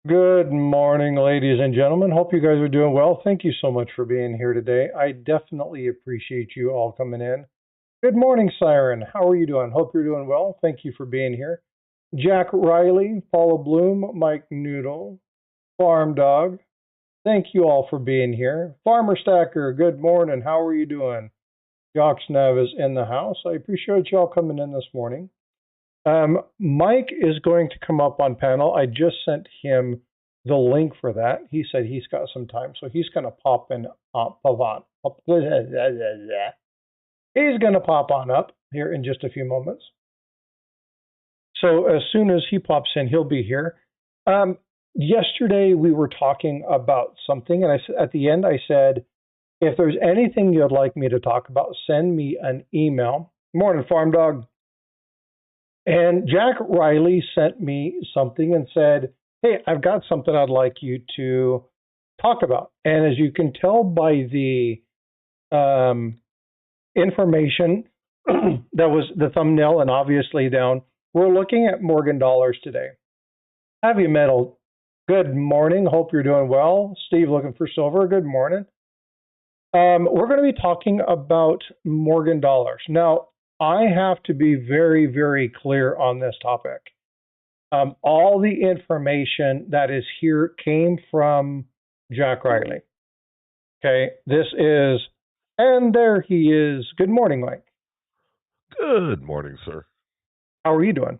Good morning, ladies and gentlemen. Hope you guys are doing well. Thank you so much for being here today. I definitely appreciate you all coming in. Good morning, Siren. How are you doing? Hope you're doing well. Thank you for being here. Jack Riley, Paula Bloom, Mike Noodle, Farm Dog. Thank you all for being here. Farmer Stacker, good morning. How are you doing? Jocksnav is in the house. I appreciate y'all coming in this morning. Mike is going to come up on panel. I just sent him the link for that. He said he's got some time, so he's going to pop in. He's going to pop on up here in just a few moments. So as soon as he pops in, he'll be here. Yesterday we were talking about something, and at the end I said, if there's anything you'd like me to talk about, send me an email. Morning, Farm Dog. And Jack Riley sent me something and said, hey, I've got something I'd like you to talk about. And as you can tell by the information that was the thumbnail and obviously down, we're looking at Morgan dollars today. Heavy metal, good morning. Hope you're doing well. Steve looking for silver, good morning. We're going to be talking about Morgan dollars. Now, I have to be very, very clear on this topic. All the information that is here came from Jack Riley. Okay, this is, and there he is. Good morning, Mike. Good morning, sir. How are you doing?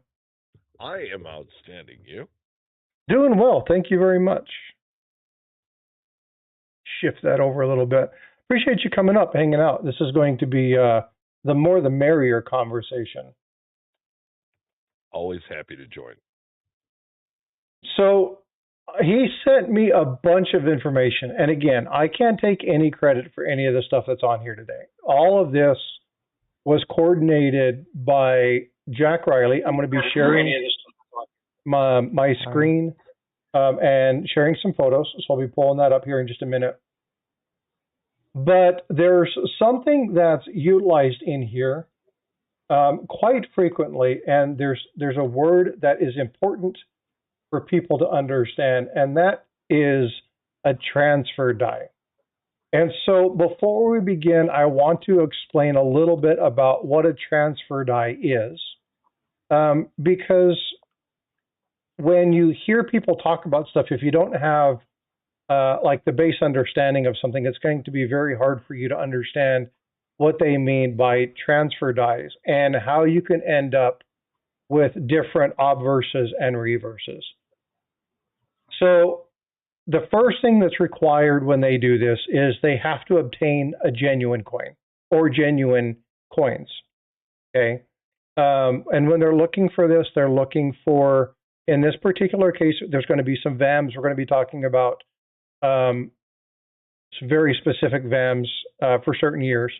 I am outstanding. You? Doing well. Thank you very much. Shift that over a little bit. Appreciate you coming up, hanging out. This is going to be the more the merrier conversation. Always happy to join. So he sent me a bunch of information. And again, I can't take any credit for any of the stuff that's on here today. All of this was coordinated by Jack Riley. I'm going to be sharing my screen and sharing some photos. So I'll be pulling that up here in just a minute. But there's something that's utilized in here quite frequently, and there's a word that is important for people to understand, and that is a transfer die. And so before we begin, I want to explain a little bit about what a transfer die is, because when you hear people talk about stuff, if you don't have like the base understanding of something, it's going to be very hard for you to understand what they mean by transfer dies and how you can end up with different obverses and reverses. So the first thing that's required when they do this is they have to obtain a genuine coin or genuine coins. Okay. And when they're looking for this, they're looking for, in this particular case, there's going to be some VAMs. We're going to be talking about some very specific VAMs for certain years.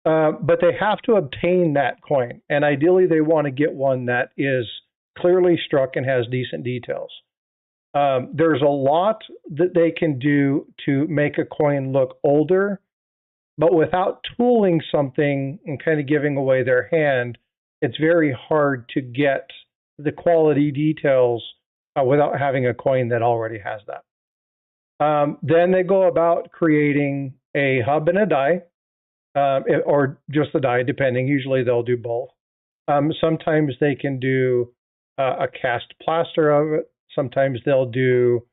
But they have to obtain that coin. And ideally, they want to get one that is clearly struck and has decent details. There's a lot that they can do to make a coin look older, but without tooling something and kind of giving away their hand, it's very hard to get the quality details without having a coin that already has that. Then they go about creating a hub and a die, or just the die, depending. Usually they'll do both. Sometimes they can do a cast plaster of it. Sometimes they'll do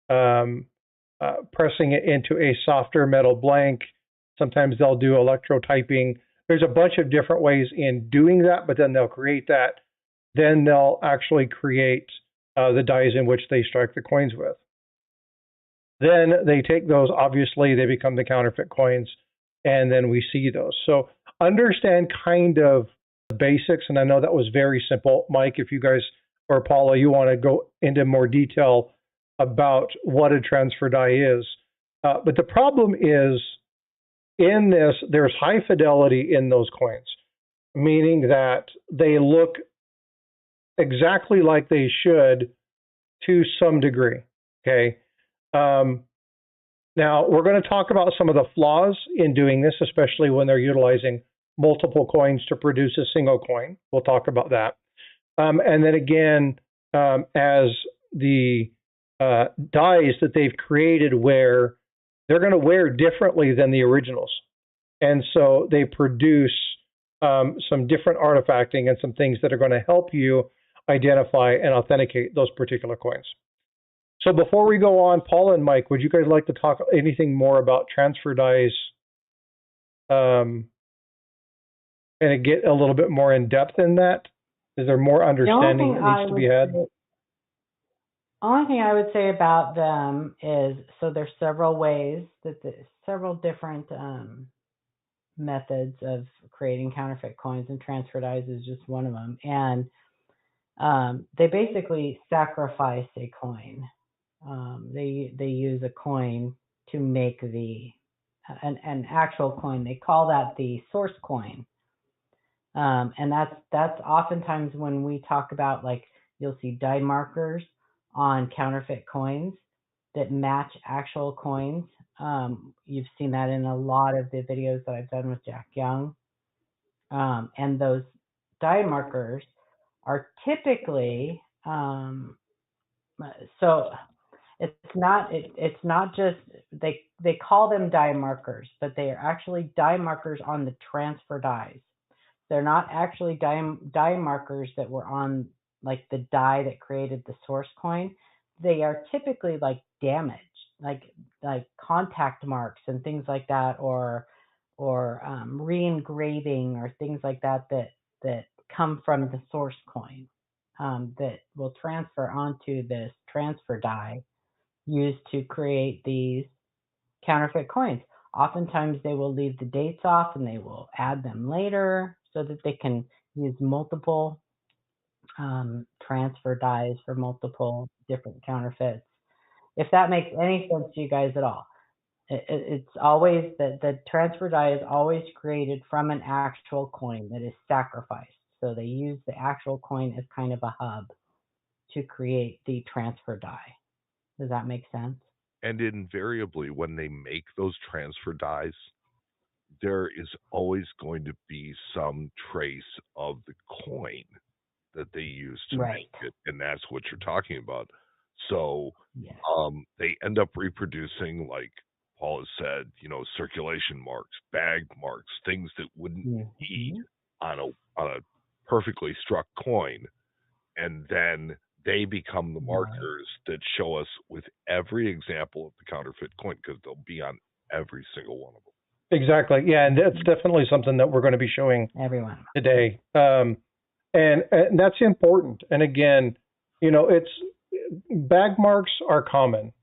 pressing it into a softer metal blank. Sometimes they'll do electrotyping. There's a bunch of different ways in doing that, but then they'll create that. Then they'll actually create the dies in which they strike the coins with. Then they take those, obviously, they become the counterfeit coins, and then we see those. So understand kind of the basics, and I know that was very simple. Mike, if you guys, or Paula, you want to go into more detail about what a transfer die is. But the problem is, in this, there's high fidelity in those coins, meaning that they look exactly like they should to some degree, okay? Now, we're going to talk about some of the flaws in doing this, especially when they're utilizing multiple coins to produce a single coin. We'll talk about that. And then again, as the dies that they've created where they're going to wear differently than the originals. And so they produce some different artifacting and some things that are going to help you identify and authenticate those particular coins. So before we go on, Paul and Mike, would you guys like to talk anything more about transfer dies and get a little bit more in depth in that? Is there more understanding that needs to be had? The only thing I would say about them is, so there's several ways several different methods of creating counterfeit coins, and transfer dies is just one of them. And they basically sacrifice a coin. They use a coin to make an actual coin. They call that the source coin. And that's oftentimes when we talk about, like, you'll see die markers on counterfeit coins that match actual coins. You've seen that in a lot of the videos that I've done with Jack Young. And those die markers are typically, so it's not just, they call them die markers, but they are actually die markers on the transfer dies. They're not actually die markers that were on, like, the die that created the source coin. They are typically like damaged, like contact marks and things like that, or re-engraving or things like that come from the source coin that will transfer onto this transfer die used to create these counterfeit coins. Oftentimes they will leave the dates off and they will add them later so that they can use multiple transfer dies for multiple different counterfeits. If that makes any sense to you guys at all. It's always the transfer die is always created from an actual coin that is sacrificed. So they use the actual coin as kind of a hub to create the transfer die. Does that make sense? And invariably, when they make those transfer dies, there is always going to be some trace of the coin that they use to make it, and that's what you're talking about. So Yes. They end up reproducing, like Paul has said, circulation marks, bag marks, things that wouldn't be on a perfectly struck coin, and then they become the markers that show us with every example of the counterfeit coin, because they'll be on every single one of them. Exactly. Yeah, and that's definitely something that we're going to be showing everyone today. And that's important. And again, it's bag marks are common.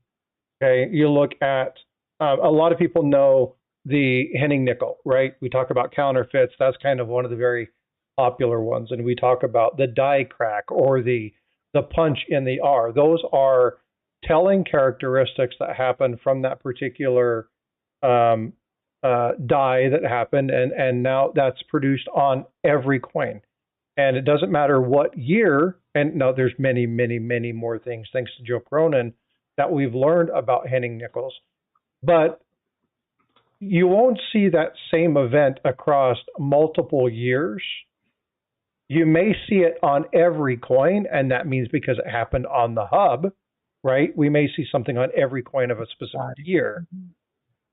Okay, you look at a lot of people know the Henning nickel, right? We talk about counterfeits. That's kind of one of the very popular ones, and we talk about the die crack or the punch in the R. Those are telling characteristics that happen from that particular die that happened, and now that's produced on every coin. And it doesn't matter what year, and now there's many, many, many more things, thanks to Joe Cronin, that we've learned about Henning nickels. But you won't see that same event across multiple years. You may see it on every coin, and that means because it happened on the hub, right? We may see something on every coin of a specific year.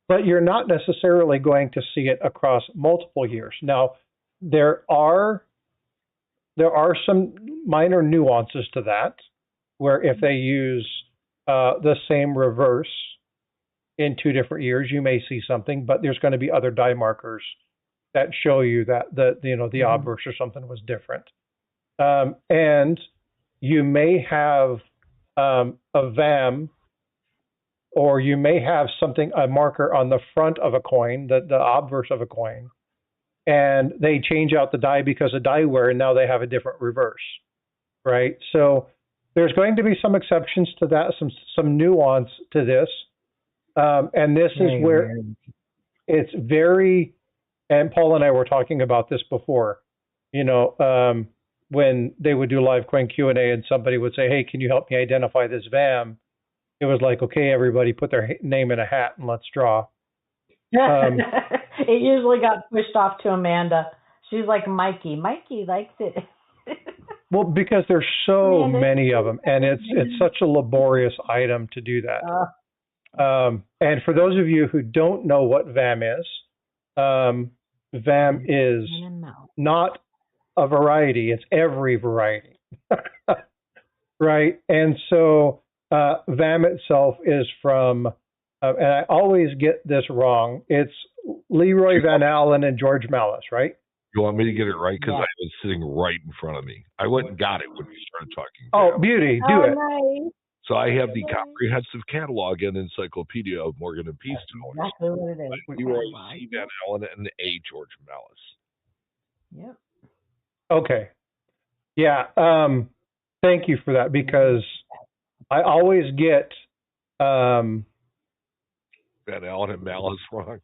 But you're not necessarily going to see it across multiple years. Now, there are some minor nuances to that, where if they use the same reverse in 2 different years, you may see something, but there's going to be other die markers that show you that the obverse or something was different. And you may have a VAM, or you may have a marker on the front of a coin, the obverse of a coin, and they change out the die because of die wear, and now they have a different reverse, right? So there's going to be some exceptions to that, some nuance to this, and this is where it's very. And Paul and I were talking about this before, when they would do live coin Q&A, and somebody would say, "Hey, can you help me identify this VAM?" It was like, okay, everybody put their name in a hat and let's draw. It usually got pushed off to Amanda. She's like, Mikey likes it. Well, because there's so many of them, and it's such a laborious item to do that. And for those of you who don't know what VAM is, VAM is not a variety; it's every variety, right? And so VAM itself is from, and I always get this wrong. It's Leroy Van Allen and George Mallis, right? You want me to get it right? Because I was sitting right in front of me. I went and got it when we started talking. Oh, beauty. Do it. Nice. So I have the comprehensive catalog and encyclopedia of Morgan and Peace Tellers. Exactly what it is. Leroy C. Van Allen and A. George Mallis. Yep. Okay. Yeah. Thank you for that, because I always get Van Allen and Mallis wrong.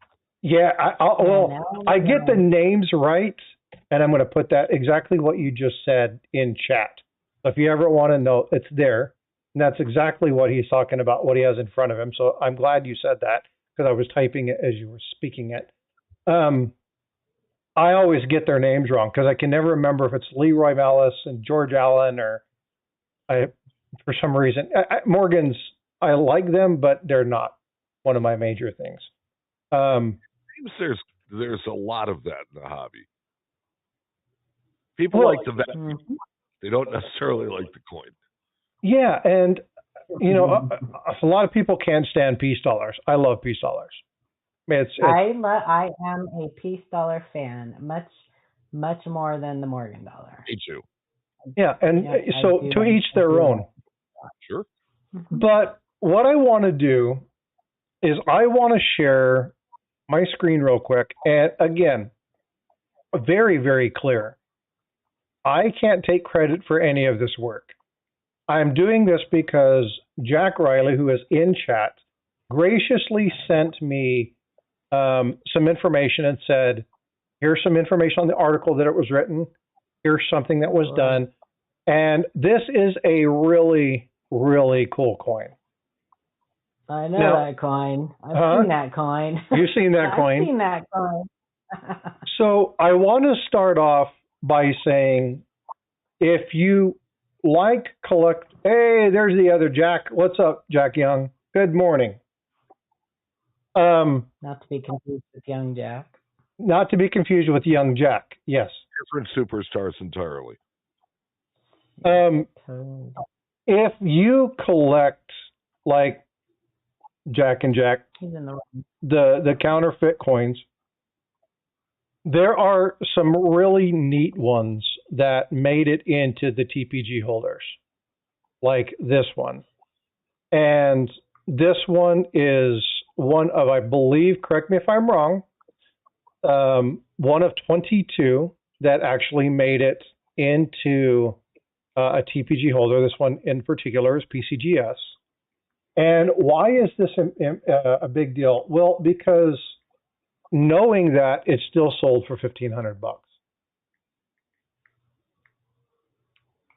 Yeah, I get the names right, and I'm going to put that exactly what you just said in chat. So if you ever want to know, it's there. And that's exactly what he's talking about, what he has in front of him. So I'm glad you said that, because I was typing it as you were speaking it. I always get their names wrong, because I can never remember if it's Leroy Mallis and George Allen, or for some reason. Morgan's, I like them, but they're not one of my major things. There's a lot of that in the hobby. People like the value. They don't necessarily like the coin. Yeah, and a lot of people can't stand peace dollars. I love peace dollars. I am a peace dollar fan, much more than the Morgan dollar. Me too. Yeah, and so to each their own. Sure. But what I want to do is I want to share my screen real quick. And again, very, very clear. I can't take credit for any of this work. I'm doing this because Jack Riley, who is in chat, graciously sent me some information and said, here's some information on the article that it was written. Here's something that was done. And this is a really, really cool coin. I know that coin. I've seen that coin. You've seen that coin? I've seen that coin. So I want to start off by saying, if you hey, there's the other Jack. What's up, Jack Young? Good morning. Not to be confused with Young Jack. Not to be confused with Young Jack. Yes. Different superstars entirely. If you collect like Jack and Jack, the counterfeit coins, there are some really neat ones that made it into the TPG holders, like this one. And this one is one of, I believe, correct me if I'm wrong, one of 22 that actually made it into a TPG holder. This one in particular is PCGS. And why is this a big deal? Well, because knowing that it's still sold for $1,500.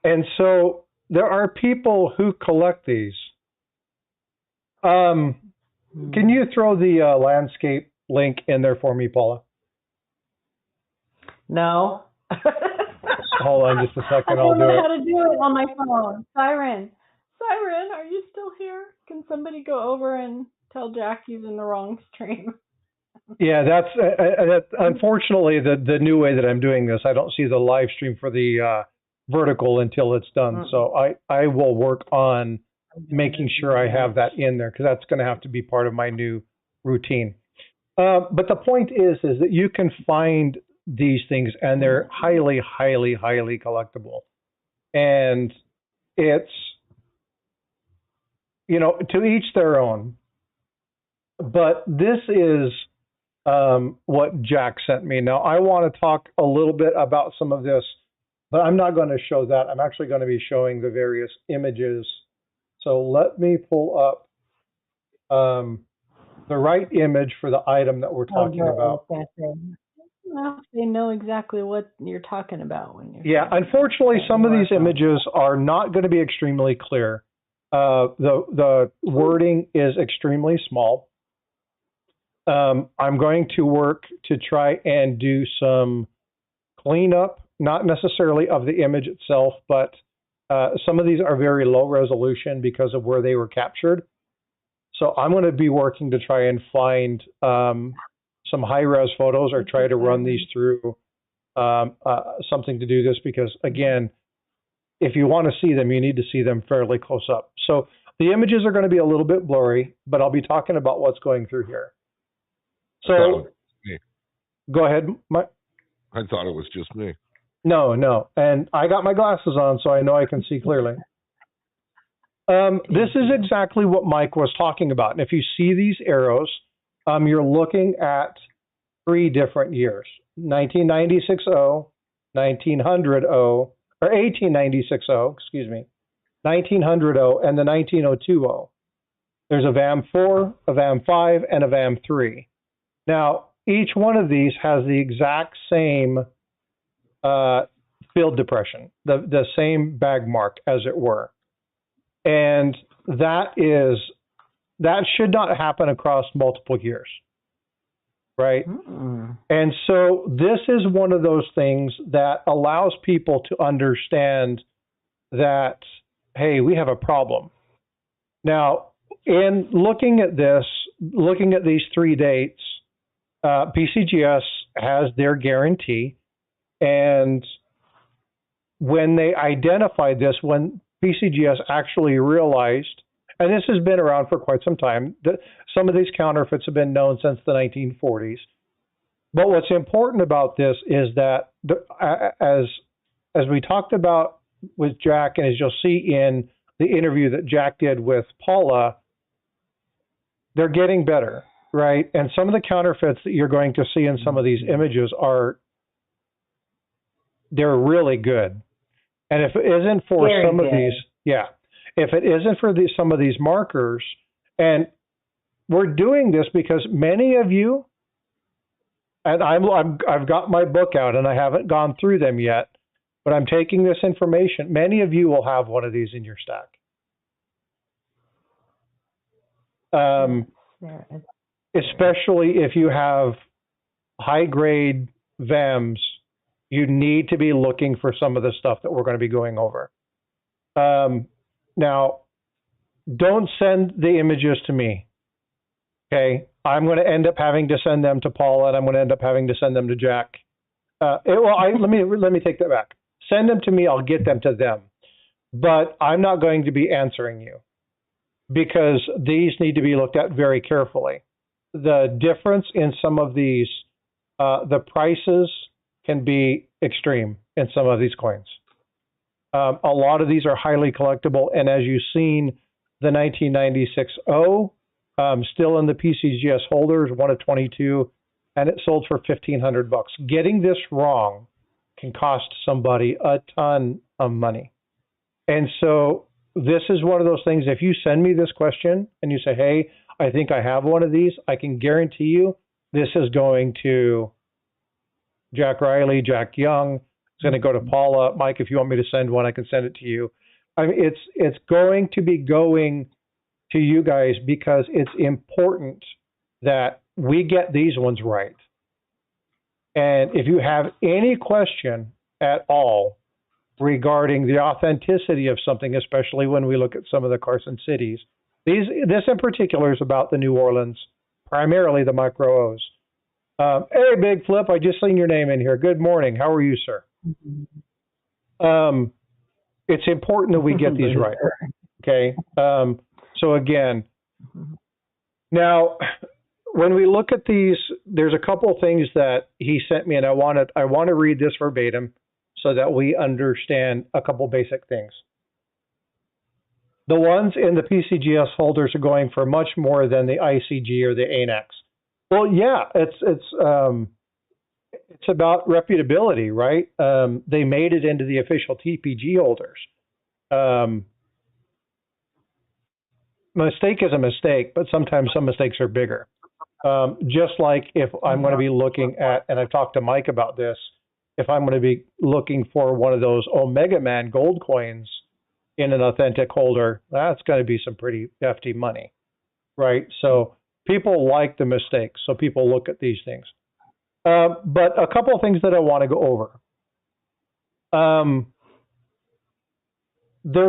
And so there are people who collect these. Can you throw the landscape link in there for me, Paula? No. Hold on just a second. I'll do it. I don't know how to do it on my phone. Siren, are you still here? Can somebody go over and tell Jack he's in the wrong stream? Yeah, that's unfortunately the new way that I'm doing this. I don't see the live stream for the vertical until it's done. So I will work on making sure I have that in there, because that's going to have to be part of my new routine. But the point is that you can find these things, and they're highly, highly, highly collectible. And it's, to each their own. But this is what Jack sent me. Now, I want to talk a little bit about some of this, but I'm not going to show that. I'm actually going to be showing the various images. So let me pull up the right image for the item that we're talking about. Well, they know exactly what you're talking about when you're. Yeah, unfortunately, some of these images are not going to be extremely clear. The wording is extremely small. I'm going to work to try and do some cleanup not necessarily of the image itself, but some of these are very low resolution because of where they were captured. So I'm going to be working to try and find some high-res photos or try to run these through something to do this because, again, if you want to see them, you need to see them fairly close up. So the images are going to be a little bit blurry, but I'll be talking about what's going through here. So go ahead, Mike. I thought it was just me. No. And I got my glasses on, so I know I can see clearly. This is exactly what Mike was talking about. And if you see these arrows, you're looking at 3 different years, 1996-0, 1900-0, or 1896-0, excuse me, 1900-0, and the 1902-0. There's a VAM4, a VAM5, and a VAM3. Now, each one of these has the exact same field depression, the same bag mark, as it were. And that should not happen across multiple years, right? And so this is one of those things that allows people to understand that, hey, we have a problem. Now, in looking at these 3 dates, PCGS has their guarantee, and when they identified this, when PCGS actually realized, and this has been around for quite some time, that some of these counterfeits have been known since the 1940s. But what's important about this is that, as we talked about with Jack, and as you'll see in the interview that Jack did with Paula, they're getting better, right? And some of the counterfeits that you're going to see in some of these images they're really good. And if it isn't for some of these, if it isn't for some of these markers, and we're doing this because many of you, and I've got my book out and I haven't gone through them yet, but I'm taking this information. Many of you will have one of these in your stack. Especially if you have high-grade VAMs, you need to be looking for some of the stuff that we're going to be going over. Now, don't send the images to me. Okay, I'm going to end up having to send them to Paula, and I'm going to end up having to send them to Jack. Let me take that back. Send them to me. I'll get them to them, but I'm not going to be answering you because these need to be looked at very carefully. The difference in some of these, the prices can be extreme in some of these coins. A lot of these are highly collectible, and as you've seen, the 1996-0 still in the PCGS holders, 1 of 22, and it sold for $1,500. Getting this wrong can cost somebody a ton of money. And so this is one of those things, if you send me this question and you say, hey, I think I have one of these, I can guarantee you this is going to Jack Riley, Jack Young. It's going to go to Paula. Mike, if you want me to send one, I can send it to you. I mean, it's going to be going to you guys because it's important that we get these ones right. And if you have any question at all regarding the authenticity of something, especially when we look at some of the Carson cities, this in particular is about the New Orleans, primarily the micro O's. Hey, Big Flip, I just seen your name in here. Good morning. How are you, sir? It's important that we get these right. Okay. So again, now when we look at these, there's a couple of things that he sent me, and I want to read this verbatim so that we understand a couple basic things. The ones in the PCGS holders are going for much more than the ICG or the ANAX. Well, yeah, it's about reputability, right? They made it into the official TPG holders. Mistake is a mistake, but sometimes some mistakes are bigger. Just like if I'm going to be looking at, and I've talked to Mike about this, if I'm going to be looking for one of those Omega Man gold coins in an authentic holder, that's going to be some pretty hefty money, right? So people like the mistakes, so people look at these things. But a couple of things that I want to go over. There's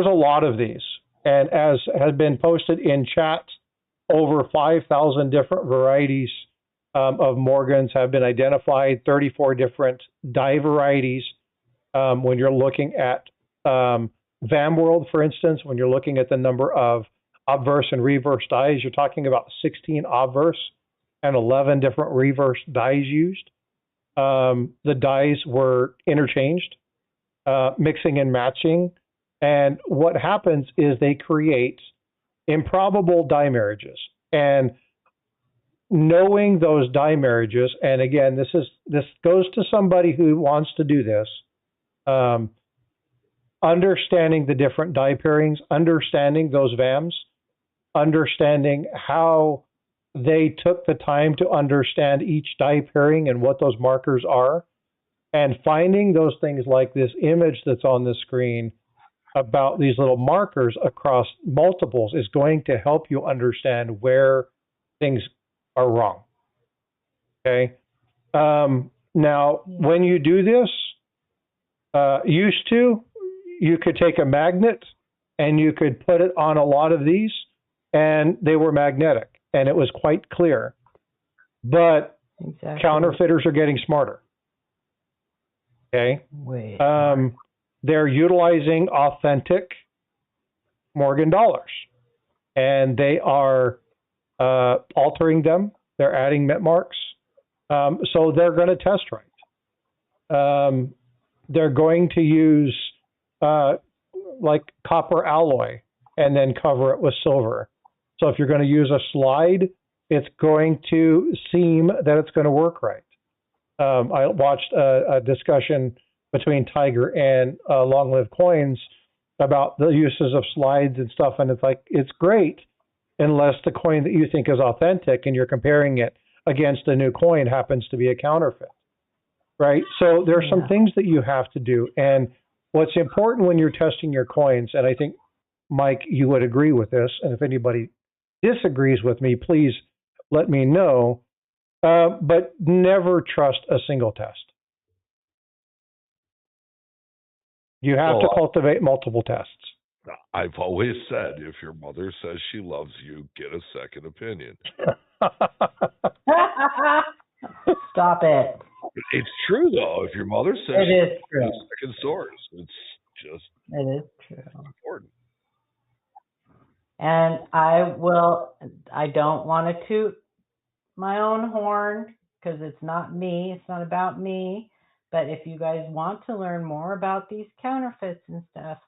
a lot of these. And as has been posted in chat, over 5,000 different varieties of Morgans have been identified, 34 different die varieties. When you're looking at VAMworld, for instance, when you're looking at the number of obverse and reverse dies, you're talking about 16 obverse and 11 different reverse dies used. The dies were interchanged, mixing and matching. And what happens is they create improbable die marriages. And knowing those die marriages, and again, this goes to somebody who wants to do this, understanding the different die pairings, understanding those VAMs, understanding how they took the time to understand each die pairing and what those markers are, and finding those things like this image that's on the screen about these little markers across multiples is going to help you understand where things are wrong. Okay. Now, when you do this, you could take a magnet and you could put it on a lot of these, and they were magnetic, and it was quite clear. But counterfeiters are getting smarter. Okay. They're utilizing authentic Morgan dollars, and they are altering them. They're adding mint marks. So they're going to test right. They're going to use like copper alloy and then cover it with silver. So if you're going to use a slide, it's going to seem that it's going to work right. I watched a discussion between Tiger and Long Live Coins about the uses of slides and stuff, and it's like, it's great unless the coin that you think is authentic and you're comparing it against a new coin happens to be a counterfeit, right? So there's some things that you have to do. And what's important when you're testing your coins, and I think, Mike, you would agree with this, and if anybody disagrees with me, please let me know, but never trust a single test. You have to cultivate multiple tests. I've always said, if your mother says she loves you, get a second opinion. Stop it. It's true, though. If your mother says it is true. A second source, it's just it is true. Important. And I don't want to toot my own horn because it's not me. It's not about me. But if you guys want to learn more about these counterfeits and stuff,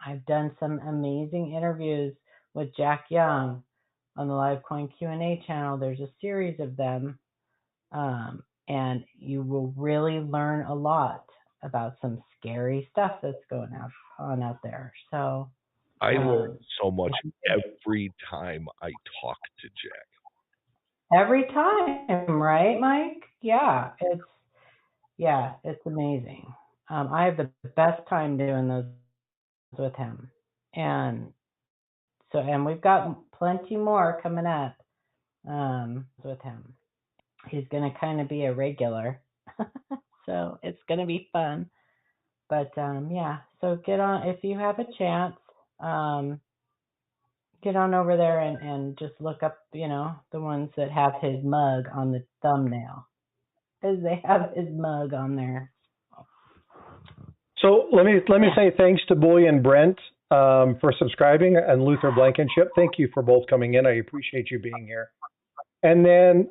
I've done some amazing interviews with Jack Young on the Live Coin Q&A channel. There's a series of them, and you will really learn a lot about some scary stuff that's going on out there. So I learn so much every time I talk to Jack. Every time, right, Mike? Yeah, it's amazing. I have the best time doing those with him, and we've got plenty more coming up with him. He's gonna kind of be a regular, so it's gonna be fun. But so get on if you have a chance. Get on over there and just look up, the ones that have his mug on the thumbnail, because they have his mug on there. So let me say thanks to Bullion Brent for subscribing, and Luther Blankenship. Thank you for both coming in. I appreciate you being here. And then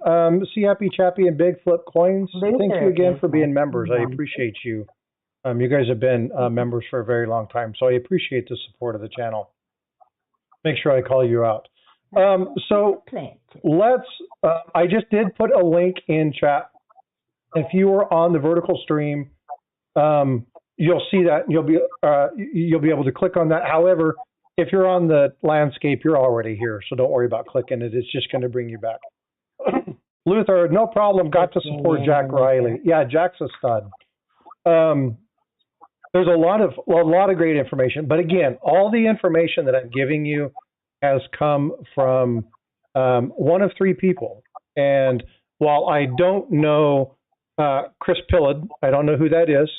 C Happy Chappy and Big Flip Coins. Luther, thank you again for being members. I appreciate you. You guys have been members for a very long time, so I appreciate the support of the channel. Make sure I call you out. So let's, I just did put a link in chat. If you were on the vertical stream, you'll see that, you'll be able to click on that. However, if you're on the landscape, you're already here, so don't worry about clicking it. It's just going to bring you back. Luther, no problem. Got to support Jack Riley. Yeah, Jack's a stud. There's a lot of great information, but again, all the information that I'm giving you has come from one of three people. And while I don't know Chris Pillard, I don't know who that is.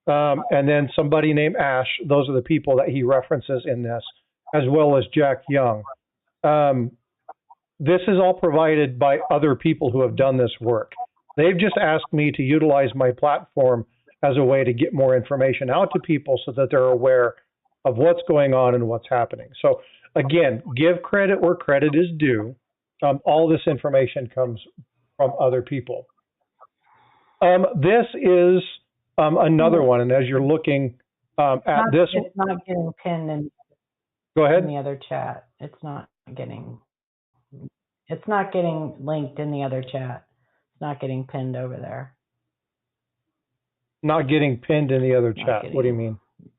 and then somebody named Ash. Those are the people that he references in this, as well as Jack Young. This is all provided by other people who have done this work. They've just asked me to utilize my platform as a way to get more information out to people so that they're aware of what's going on and what's happening. So again, give credit where credit is due. All this information comes from other people. This is another one, and as you're looking at this, it's not getting pinned in. Go ahead. In the other chat, it's not getting linked in the other chat. It's not getting pinned over there. Not getting pinned in the other chat. What do you mean?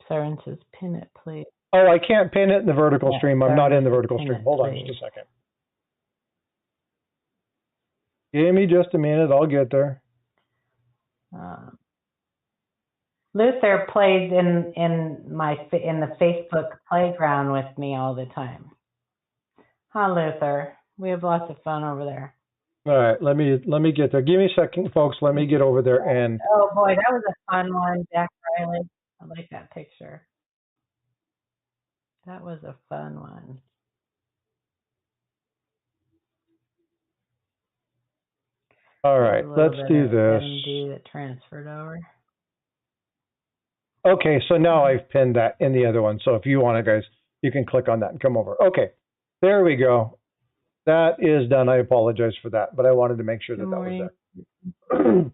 Siren says, pin it, please. Oh, I can't pin it in the vertical stream. I'm not in the vertical stream. Hold on just a second. Give me just a minute. I'll get there. Luther plays in the Facebook playground with me all the time. Huh, Luther? We have lots of fun over there. All right, let me get there. Give me a second, folks. Let me get over there and. Oh boy, that was a fun one, Jack Riley. I like that picture. That was a fun one. All right, let's do this. MD that transferred over. Okay, so now I've pinned that in the other one. So if you want to, guys, you can click on that and come over. Okay, there we go. That is done. I apologize for that, but I wanted to make sure that was there.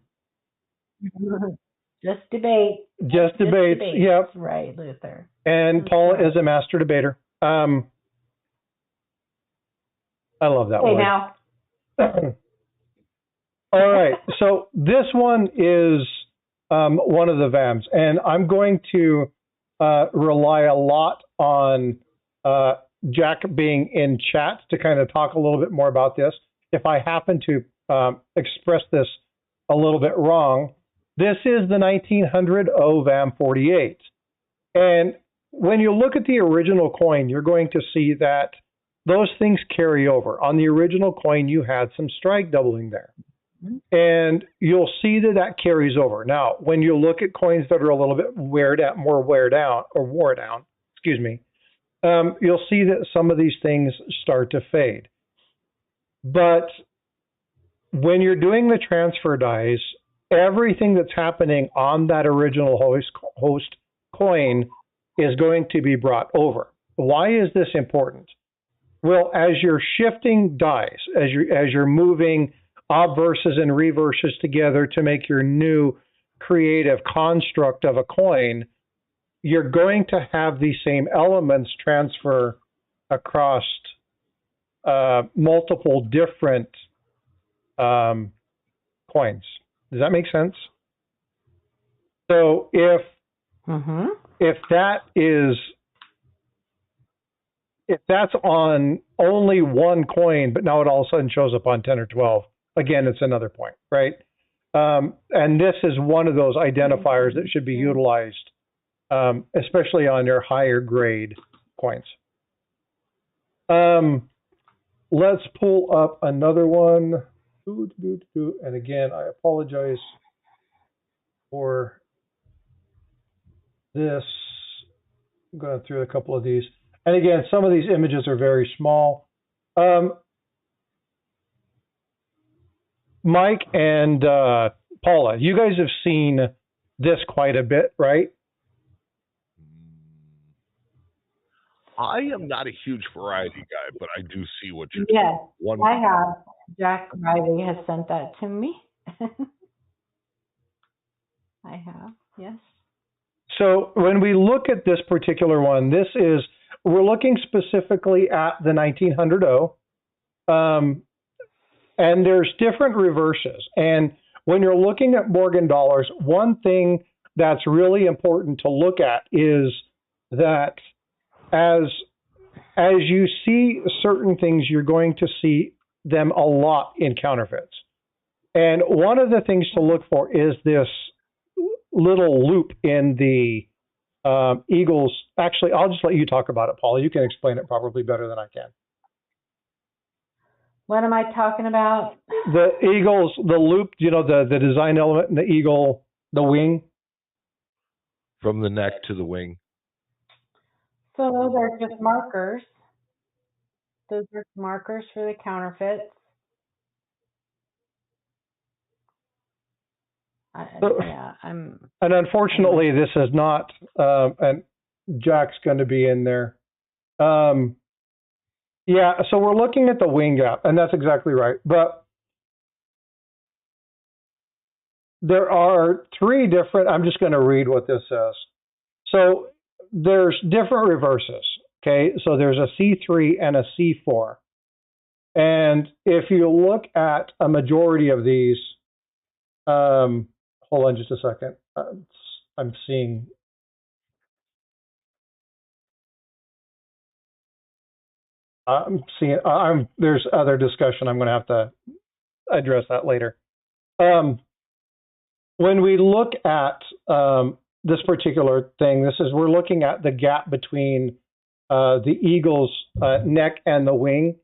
Just debate. Just debates. Yep. Right, Luther. And Paula is a master debater. I love that word. Now. All right. So this one is one of the VAMs, and I'm going to rely a lot on Jack being in chat to kind of talk a little bit more about this. If I happen to express this a little bit wrong, this is the 1900 VAM 48. And when you look at the original coin, you're going to see that those things carry over. On the original coin, you had some strike doubling there. And you'll see that that carries over. Now, when you look at coins that are a little bit wore down, excuse me, you'll see that some of these things start to fade. But when you're doing the transfer dies, everything that's happening on that original host coin is going to be brought over. Why is this important? Well, as you're shifting dies, as you're moving obverses and reverses together to make your new creative construct of a coin, you're going to have these same elements transfer across multiple different coins. Does that make sense? So if that's on only one coin, but now it all of a sudden shows up on 10 or 12, again, it's another point, right? And this is one of those identifiers that should be utilized, especially on your higher grade coins. Let's pull up another one. And again, I apologize for this. I'm going through a couple of these. And again, some of these images are very small. Mike and Paula, you guys have seen this quite a bit, right? I am not a huge variety guy, but I do see what you're doing. Yes, I have. Jack Riley has sent that to me. I have, yes. So when we look at this particular one, we're looking specifically at the 1900 and there's different reverses. And when you're looking at Morgan dollars, one thing that's really important to look at is that as you see certain things, you're going to see them a lot in counterfeits. And one of the things to look for is this little loop in the Eagles. Actually, I'll just let you talk about it, Paula. You can explain it probably better than I can. What am I talking about? The Eagles, the loop, the design element in the eagle, the wing. from the neck to the wing? So those are just markers. Those are markers for the counterfeits. And unfortunately, this is not, and Jack's going to be in there. Yeah, so we're looking at the wing gap, and that's exactly right. But there are three different, I'm just going to read what this says. So there's different reverses, okay? So there's a C3 and a C4. And if you look at a majority of these, hold on just a second. I'm seeing. There's other discussion. I'm going to have to address that later. When we look at this particular thing, we're looking at the gap between the eagle's neck and the wing.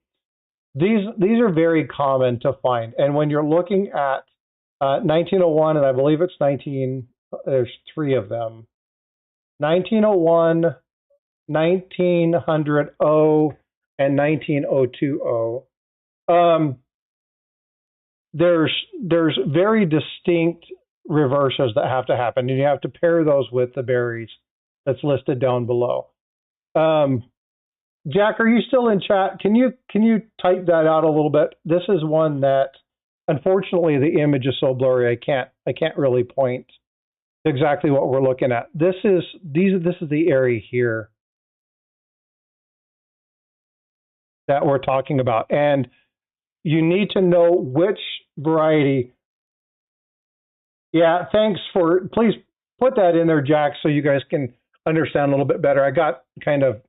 These are very common to find. And when you're looking at 1901, and I believe it's there's three of them. 1901, 1900 and 1902. There's very distinct reverses that have to happen, and you have to pair those with the berries that's listed down below. Jack, are you still in chat? Can you type that out a little bit? This is one that, unfortunately, the image is so blurry. I can't really point to exactly what we're looking at. This is the area here that we're talking about, and you need to know which variety. Yeah, please put that in there, Jack, so you guys can understand a little bit better. I got kind of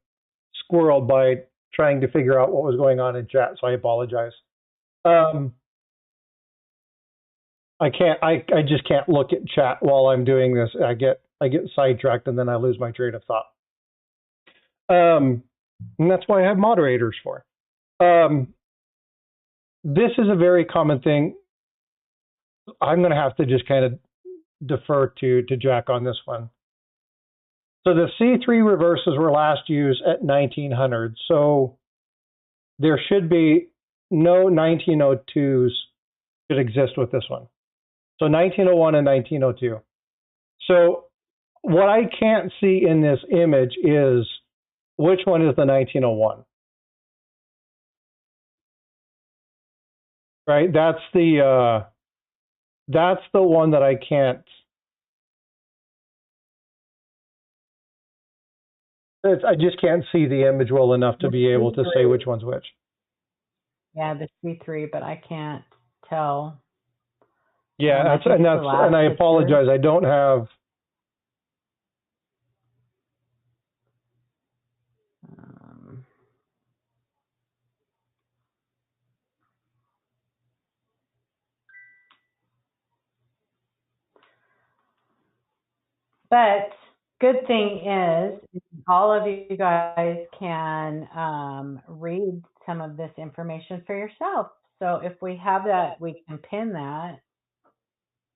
squirreled by trying to figure out what was going on in chat, so I apologize. I just can't look at chat while I'm doing this. I get sidetracked and then I lose my train of thought. And that's why I have moderators for. This is a very common thing. I'm going to have to just kind of defer to Jack on this one. So the C3 reverses were last used at 1900. So there should be no 1902s should exist with this one. So 1901 and 1902. So what I can't see in this image is which one is the 1901. Right? That's the one that I can't. I just can't see the image well enough to be able to say which one's which. Yeah, the C3, but I can't tell. Yeah, and I apologize. I don't have. But good thing is all of you guys can read some of this information for yourself. So if we have that, we can pin that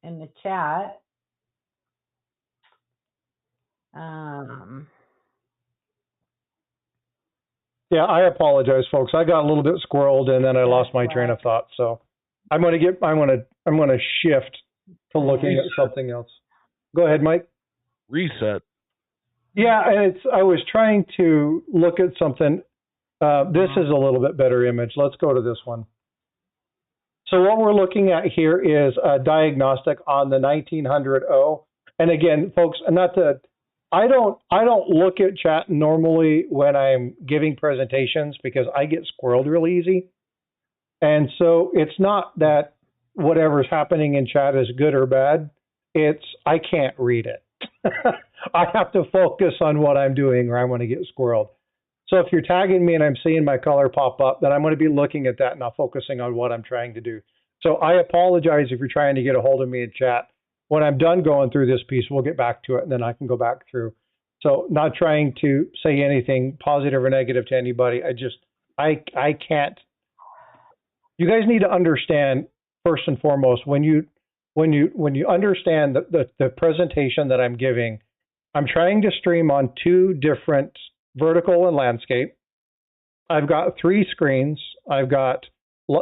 in the chat. Yeah, I apologize, folks. I got a little bit squirreled and then I lost my train of thought. So I'm going to shift to looking at something else. Go ahead, Mike. Reset. Yeah, and I was trying to look at something. This is a little bit better image. Let's go to this one. So what we're looking at here is a diagnostic on the 1900 O. And again, folks, I don't look at chat normally when I'm giving presentations because I get squirreled real easy. And so it's not that whatever's happening in chat is good or bad. It's I can't read it. I have to focus on what I'm doing or I'm going to get squirreled. So if you're tagging me and I'm seeing my color pop up, then I'm going to be looking at that and not focusing on what I'm trying to do. So I apologize if you're trying to get a hold of me in chat. When I'm done going through this piece, we'll get back to it and then I can go back through. So not trying to say anything positive or negative to anybody. I can't. You guys need to understand first and foremost when you understand the presentation that I'm giving, I'm trying to stream on 2 different vertical and landscape. I've got 3 screens. I've got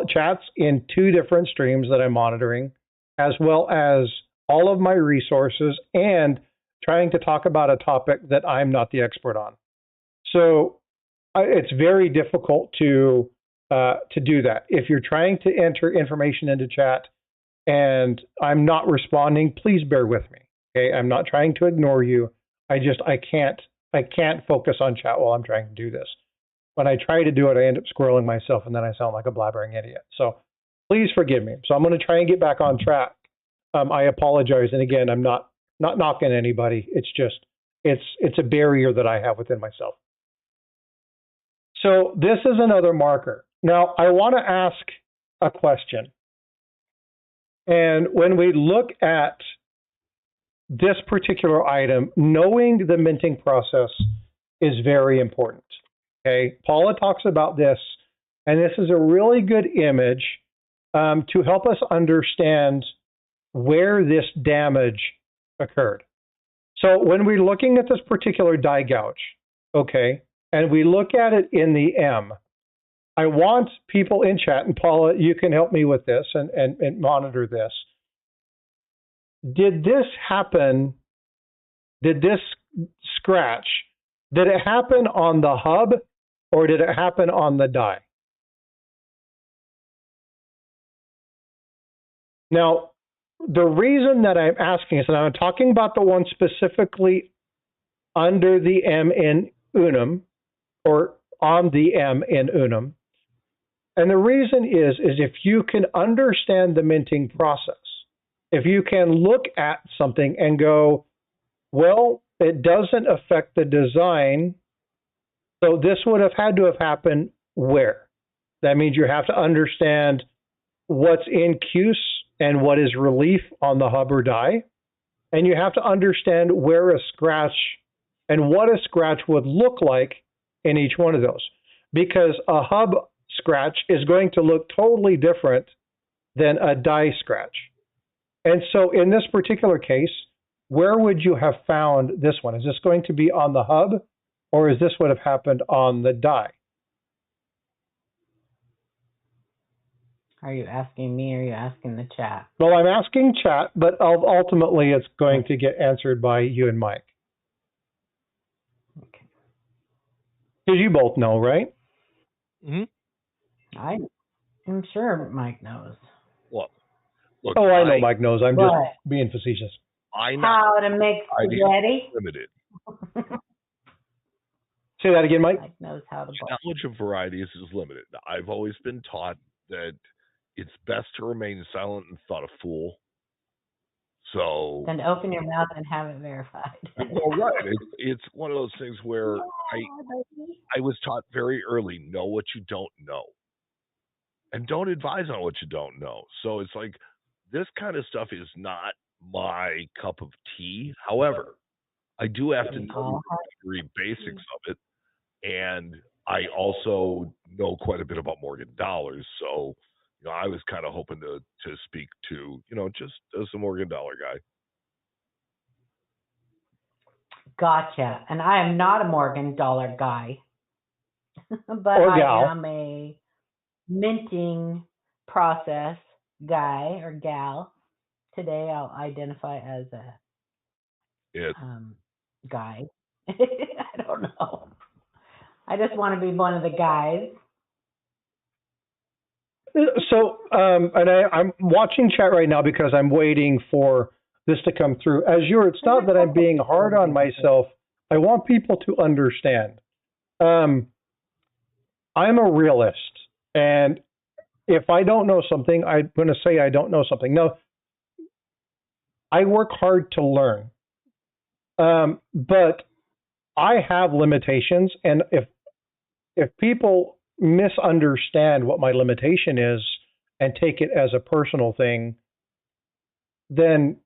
chats in 2 different streams that I'm monitoring, as well as all of my resources and trying to talk about a topic that I'm not the expert on. So it's very difficult to do that. If you're trying to enter information into chat and I'm not responding, please bear with me. Okay, I'm not trying to ignore you. I can't focus on chat while I'm trying to do this. When I try to do it, I end up squirreling myself, and then I sound like a blabbering idiot. So please forgive me. So I'm going to try and get back on track. I apologize, and again, I'm not knocking anybody. It's just it's a barrier that I have within myself. So this is another marker. Now I want to ask a question, and when we look at this particular item, knowing the minting process is very important. Okay, Paula talks about this, and this is a really good image to help us understand where this damage occurred. So when we're looking at this particular die gouge, okay, and we look at it in the M, I want people in chat, and Paula, you can help me with this and monitor this. Did this happen? Did this scratch? Did it happen on the hub or did it happen on the die? Now, the reason that I'm asking is that I'm talking about the one specifically under the M in unum or on the M in unum. And the reason is if you can understand the minting process, if you can look at something and go, well, it doesn't affect the design, so this would have had to have happened where? That means you have to understand what's in cuse and what is relief on the hub or die, and you have to understand where a scratch and what a scratch would look like in each one of those, because a hub scratch is going to look totally different than a die scratch. And so in this particular case, where would you have found this one? Is this going to be on the hub, or is this would have happened on the die? Are you asking me or are you asking the chat? Well, I'm asking chat, but ultimately it's going to get answered by you and Mike. Okay. Because you both know, right? Mm-hmm. I'm sure Mike knows. Well, look, I know Mike knows. I'm What? just being facetious. I know How to make spaghetti? limited. Say that again, Mike. Mike knows how to My knowledge of varieties is limited. I've always been taught that it's best to remain silent and thought a fool. So Then open your mouth and have it verified. well, right. It's one of those things where I was taught very early, know what you don't know. And don't advise on what you don't know. So it's like, this kind of stuff is not my cup of tea. However, I do have to know the very basics of it. And I also know quite a bit about Morgan dollars. So, I was kind of hoping to speak to, just as a Morgan dollar guy. Gotcha. And I am not a Morgan dollar guy, but I am a minting process guy or gal. Today I'll identify as a guy. I don't know. I just want to be one of the guys. So, and I'm watching chat right now because I'm waiting for this to come through. It's not that I'm being hard on myself. I want people to understand. I'm a realist, and if I don't know something, I'm going to say I don't know something. No, I work hard to learn, but I have limitations, and if people misunderstand what my limitation is and take it as a personal thing, then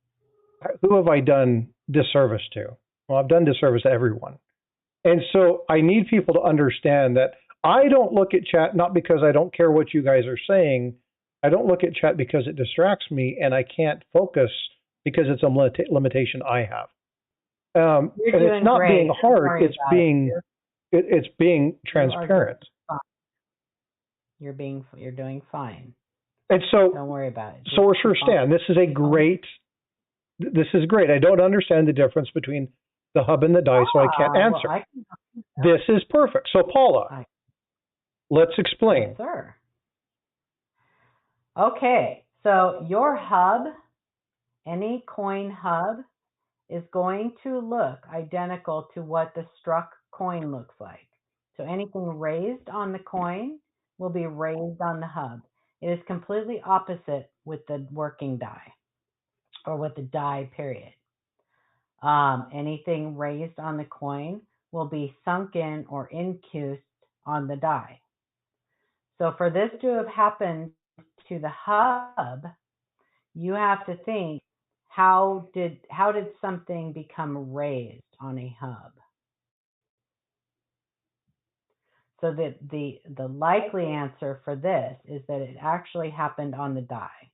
who have I done disservice to? Well, I've done disservice to everyone. And so I need people to understand that I don't look at chat not because I don't care what you guys are saying. I don't look at chat because it distracts me and I can't focus because it's a limitation I have. And it's not great. being hard, it's being transparent. You're doing fine. And so, don't worry about it. Sorcerer Stan, this is great. I don't understand the difference between the hub and the die, so I can't answer. This is perfect. So, Paula, let's explain. Yes, sir. Okay, so your hub, any coin hub, is going to look identical to what the struck coin looks like. So anything raised on the coin will be raised on the hub. It is completely opposite with the working die, or with the die, period. Anything raised on the coin will be sunken or incused on the die. So for this to have happened to the hub, you have to think, how did something become raised on a hub? So the likely answer for this is that it actually happened on the die,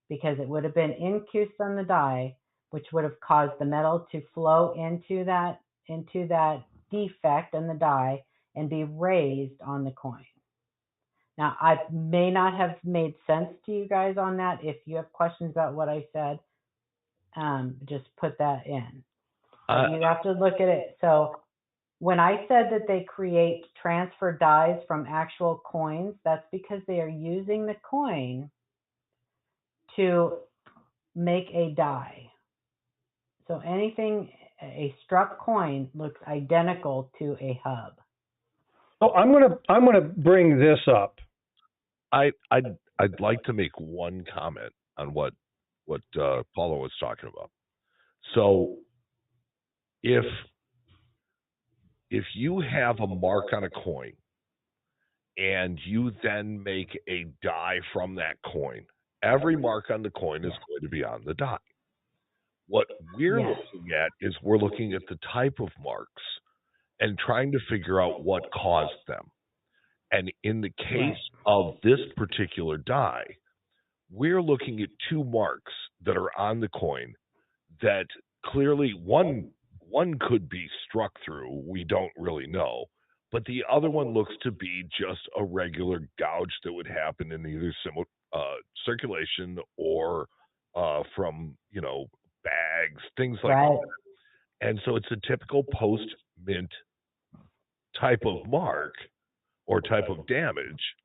because it would have been incused on the die, which would have caused the metal to flow into that defect in the die and be raised on the coin. Now, I may not have made sense to you guys on that. If you have questions about what I said, just put that in. You have to look at it. So when I said that they create transfer dies from actual coins, that's because they are using the coin to make a die. So a struck coin looks identical to a hub. So I'm gonna bring this up. I'd like to make one comment on what Paula was talking about. So if you have a mark on a coin and you then make a die from that coin, every mark on the coin is going to be on the die. What we're looking at is we're looking at the type of marks and trying to figure out what caused them. And in the case of this particular die, we're looking at two marks that are on the coin that clearly one could be struck through, we don't really know, but the other one looks to be just a regular gouge that would happen in either circulation or from, bags, things like that. And so it's a typical post-mint type of mark or type of damage.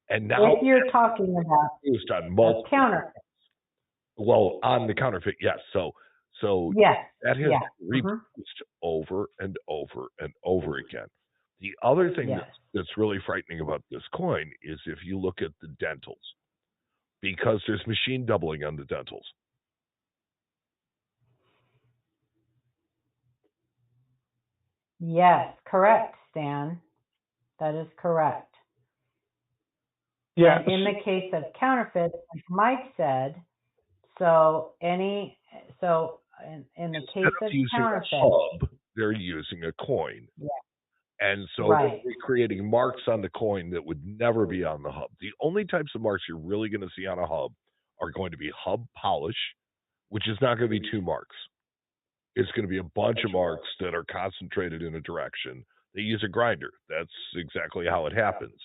And now, if you're talking about used on multiple counterfeit. Well, on the counterfeit, yes. So that has reproduced over and over and over again. The other thing that's really frightening about this coin is if you look at the dentals, because there's machine doubling on the dentals. Yes, correct, Stan. That is correct. Yeah. And in the case of counterfeit, like Mike said, so in the case of counterfeit, hub, they're using a coin. Yeah. And so they're creating marks on the coin that would never be on the hub. The only types of marks you're really going to see on a hub are going to be hub polish, which is not going to be two marks. It's going to be a bunch of marks that are concentrated in a direction. They use a grinder. That's exactly how it happens.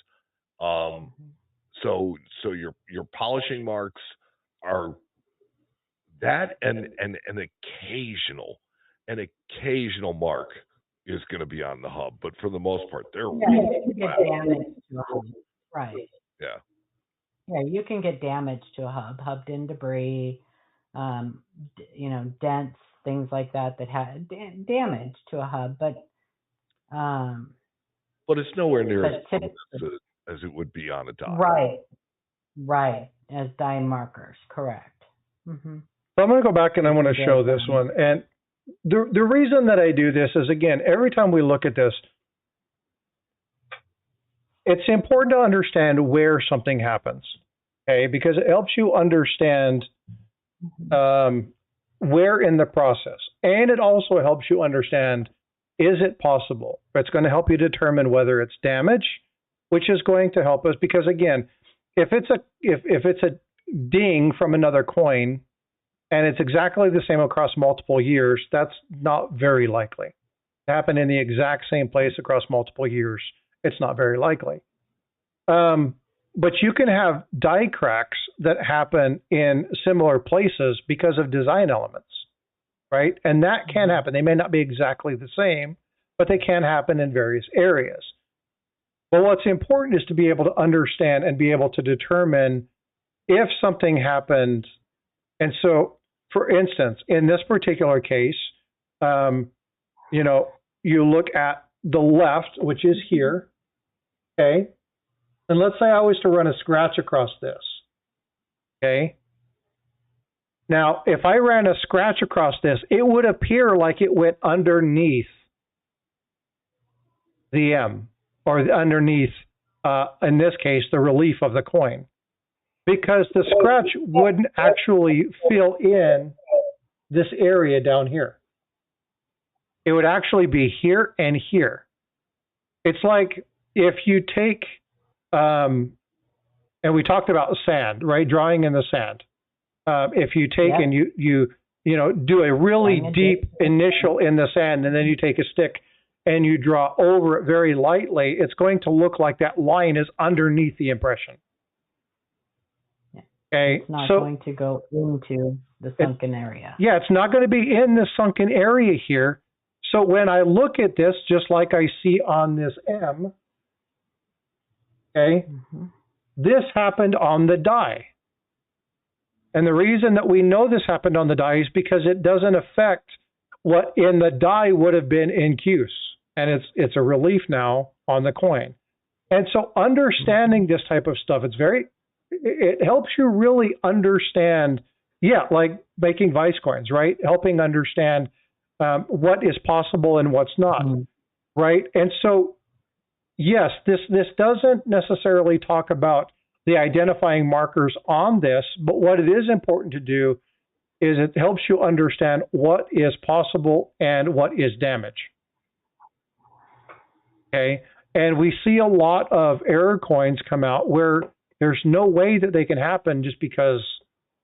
So your polishing marks are that, and an occasional mark is going to be on the hub, but for the most part, they're you can get damage to a hub. Right. Yeah. Yeah, you can get damage to a hub, hubbed in debris, dents, things like that had damage to a hub, but it's nowhere near as it would be on a die. Right, as die markers, correct. Mm-hmm. So I'm going to go back and I want to show this one. And the reason that I do this is, again, every time we look at this, it's important to understand where something happens, okay? Because it helps you understand where in the process. And it also helps you understand, is it possible? It's going to help you determine whether it's damage, which is going to help us. Because, again, if it's a ding from another coin, and it's exactly the same across multiple years, that's not very likely. To happen in the exact same place across multiple years, it's not very likely. But you can have die cracks that happen in similar places because of design elements, right? And that can happen. They may not be exactly the same, but they can happen in various areas. But what's important is to be able to understand and be able to determine if something happened. And so, for instance, in this particular case, you look at the left, which is here, okay? And let's say I was to run a scratch across this, okay? Now, if I ran a scratch across this, it would appear like it went underneath the M, or underneath, in this case, the relief of the coin, because the scratch wouldn't actually fill in this area down here. It would actually be here and here. It's like if you take, and we talked about sand, right? Drawing in the sand. If you take and you do a really deep initial in the sand, and then you take a stick and you draw over it very lightly, it's going to look like that line is underneath the impression. Okay, it's not going to go into the sunken area. Yeah, it's not going to be in the sunken area here. So when I look at this, just like I see on this M, okay, this happened on the die. And the reason that we know this happened on the die is because it doesn't affect what in the die would have been in Cuse. And it's a relief now on the coin. And so understanding this type of stuff, it helps you really understand, like making vice coins, right? Helping understand what is possible and what's not, right? And so, yes, this doesn't necessarily talk about the identifying markers on this, but what it is important to do is it helps you understand what is possible and what is damage. Okay, and we see a lot of error coins come out where there's no way that they can happen just because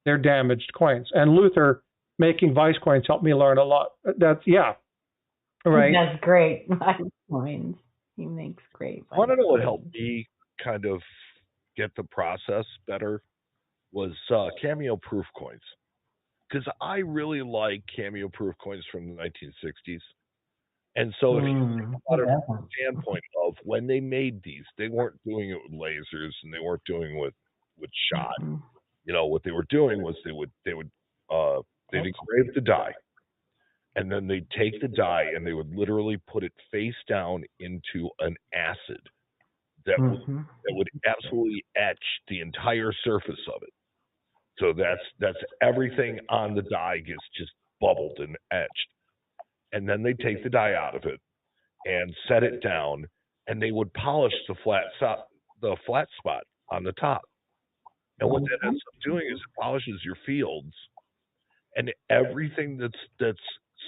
they're damaged coins. And Luther making vice coins helped me learn a lot. Right. That's great. Vice coins. He makes great. I want to know what helped me kind of get the process better was cameo proof coins, because I really like cameo proof coins from the 1960s. And so if you think about it from the standpoint of when they made these, they weren't doing it with lasers and they weren't doing it with shot. What they were doing was they'd engrave the die, and then they'd take the die and they would literally put it face down into an acid that would absolutely etch the entire surface of it. So that's everything on the die gets just bubbled and etched. And then they take the die out of it and set it down, and they would polish the flat spot on the top. And what that ends up doing is it polishes your fields, and everything that's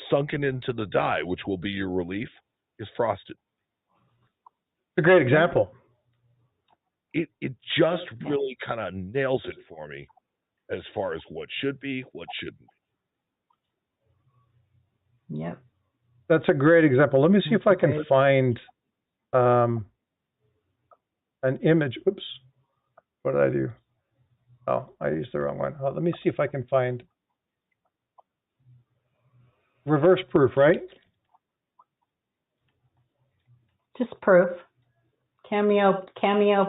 sunken into the die, which will be your relief, is frosted. It's a great example. It just really kind of nails it for me as far as what should be, what shouldn't be. Yep. That's a great example. Let me see if I can find an image. Oops. What did I do? Oh, I used the wrong one. Let me see if I can find reverse proof, right? Just proof. Cameo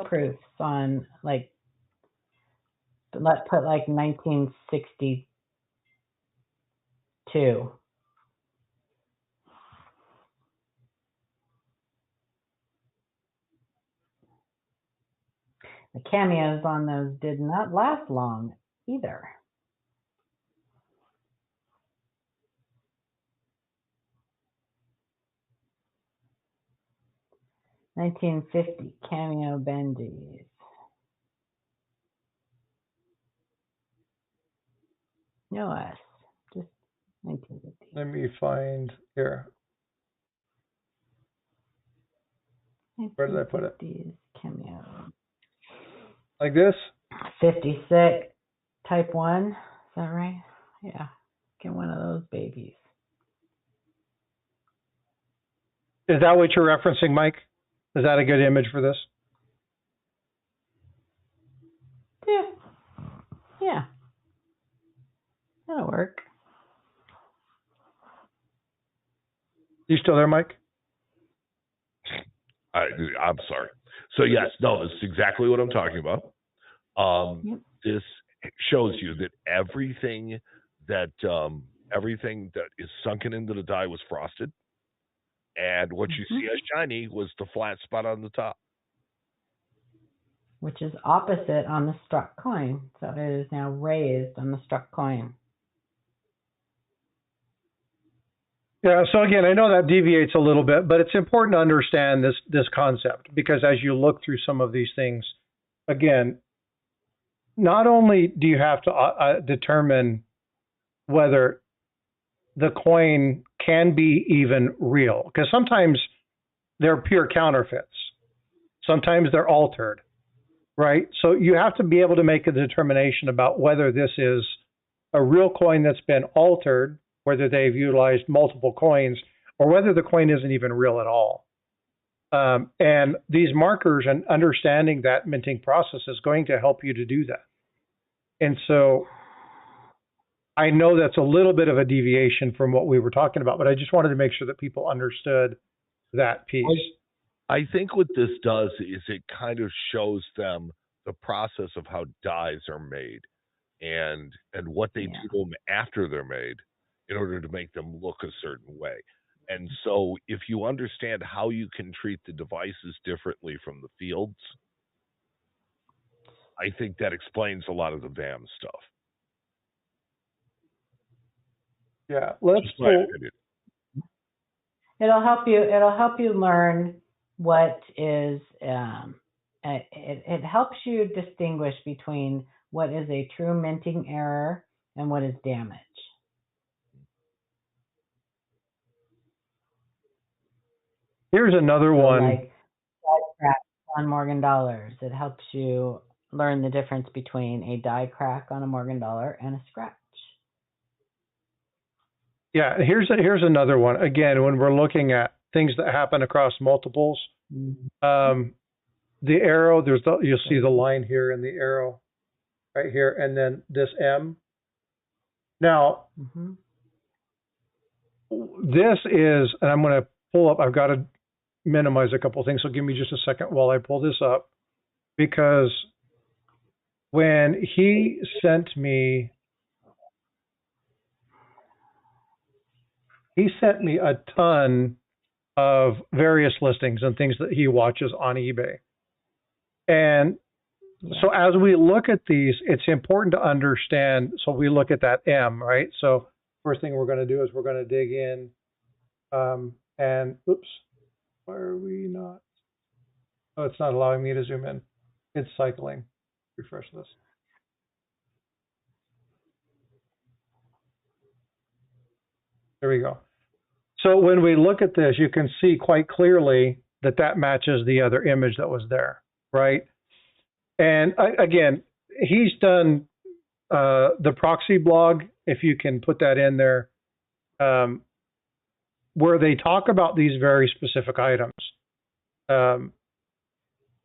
proofs on, like, let's put like 1962. The cameos on those did not last long either. $1950 cameo bendies. No S, just 1950. Let me find here. Where did I put it? Cameo. Like this? 56, type 1. Is that right? Yeah, get one of those babies. Is that what you're referencing, Mike? Is that a good image for this? Yeah. Yeah. That'll work. You still there, Mike? I'm sorry. So yes, no, this is exactly what I'm talking about. Yep. This shows you that everything that is sunken into the die was frosted, and what you see as shiny was the flat spot on the top, which is opposite on the struck coin. So it is now raised on the struck coin. Yeah, so again, I know that deviates a little bit, but it's important to understand this concept, because as you look through some of these things, again, not only do you have to determine whether the coin can be even real, because sometimes they're pure counterfeits, sometimes they're altered, right? So you have to be able to make a determination about whether this is a real coin that's been altered, whether they've utilized multiple coins, or whether the coin isn't even real at all. And these markers and understanding that minting process is going to help you to do that. And so I know that's a little bit of a deviation from what we were talking about, but I just wanted to make sure that people understood that piece. I think what this does is it kind of shows them the process of how dies are made and what they do to them after they're made in order to make them look a certain way. And so if you understand how you can treat the devices differently from the fields, I think that explains a lot of the VAM stuff. Yeah, let's It'll help you learn what is it helps you distinguish between what is a true minting error and what is damage. Here's another one. Like on Morgan dollars, it helps you learn the difference between a die crack on a Morgan dollar and a scratch. Yeah, here's another one. Again, when we're looking at things that happen across multiples, the arrow, you'll see the line here and the arrow right here, and then this M. Now, this is, and I'm going to pull up, I've got to minimize a couple things, so give me just a second while I pull this up, because when he sent me a ton of various listings and things that he watches on eBay. And so as we look at these, it's important to understand. So we look at that M, right? So first thing we're going to do is we're going to dig in and oops, why are we not? Oh, it's not allowing me to zoom in. It's cycling. Refresh this. There we go. So when we look at this, you can see quite clearly that matches the other image that was there, right? And again, he's done the proxy blog, if you can put that in there, where they talk about these very specific items.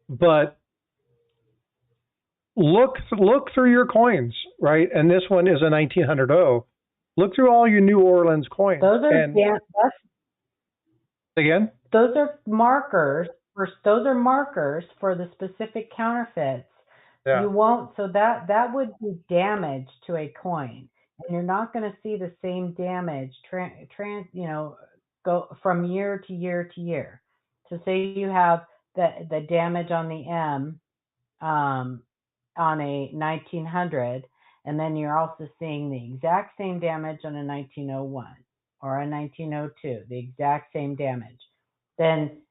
But look through your coins, right? And this one is a 1900 O. Look through all your New Orleans coins. Those are again. Those are markers. Those are markers for the specific counterfeits. Yeah. You won't. So that would be damage to a coin, and you're not going to see the same damage go from year to year to year. So say you have the damage on the M on a 1900. And then you're also seeing the exact same damage on a 1901 or a 1902, the exact same damage. Then